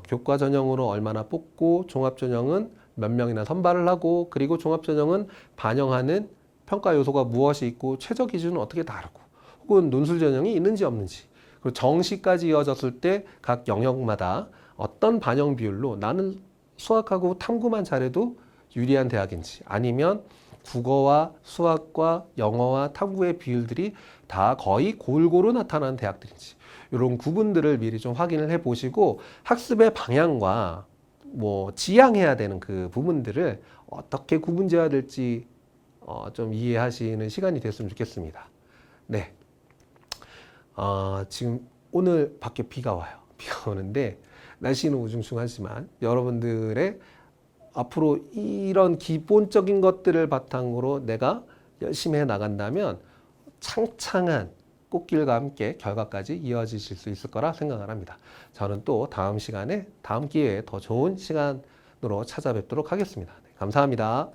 교과 전형으로 얼마나 뽑고 종합 전형은 몇 명이나 선발을 하고 그리고 종합 전형은 반영하는 평가 요소가 무엇이 있고 최저 기준은 어떻게 다르고 혹은 논술 전형이 있는지 없는지 그리고 정시까지 이어졌을 때 각 영역마다 어떤 반영 비율로 나는 수학하고 탐구만 잘해도 유리한 대학인지 아니면 국어와 수학과 영어와 탐구의 비율들이 다 거의 골고루 나타나는 대학들인지 이런 구분들을 미리 좀 확인을 해 보시고 학습의 방향과 뭐 지향해야 되는 그 부분들을 어떻게 구분지어야 될지 좀 이해하시는 시간이 됐으면 좋겠습니다. 네. 지금 오늘 밖에 비가 와요. 비가 오는데 날씨는 우중충하지만 여러분들의 앞으로 이런 기본적인 것들을 바탕으로 내가 열심히 해 나간다면 창창한 꽃길과 함께 결과까지 이어지실 수 있을 거라 생각을 합니다. 저는 또 다음 시간에 다음 기회에 더 좋은 시간으로 찾아뵙도록 하겠습니다. 네, 감사합니다.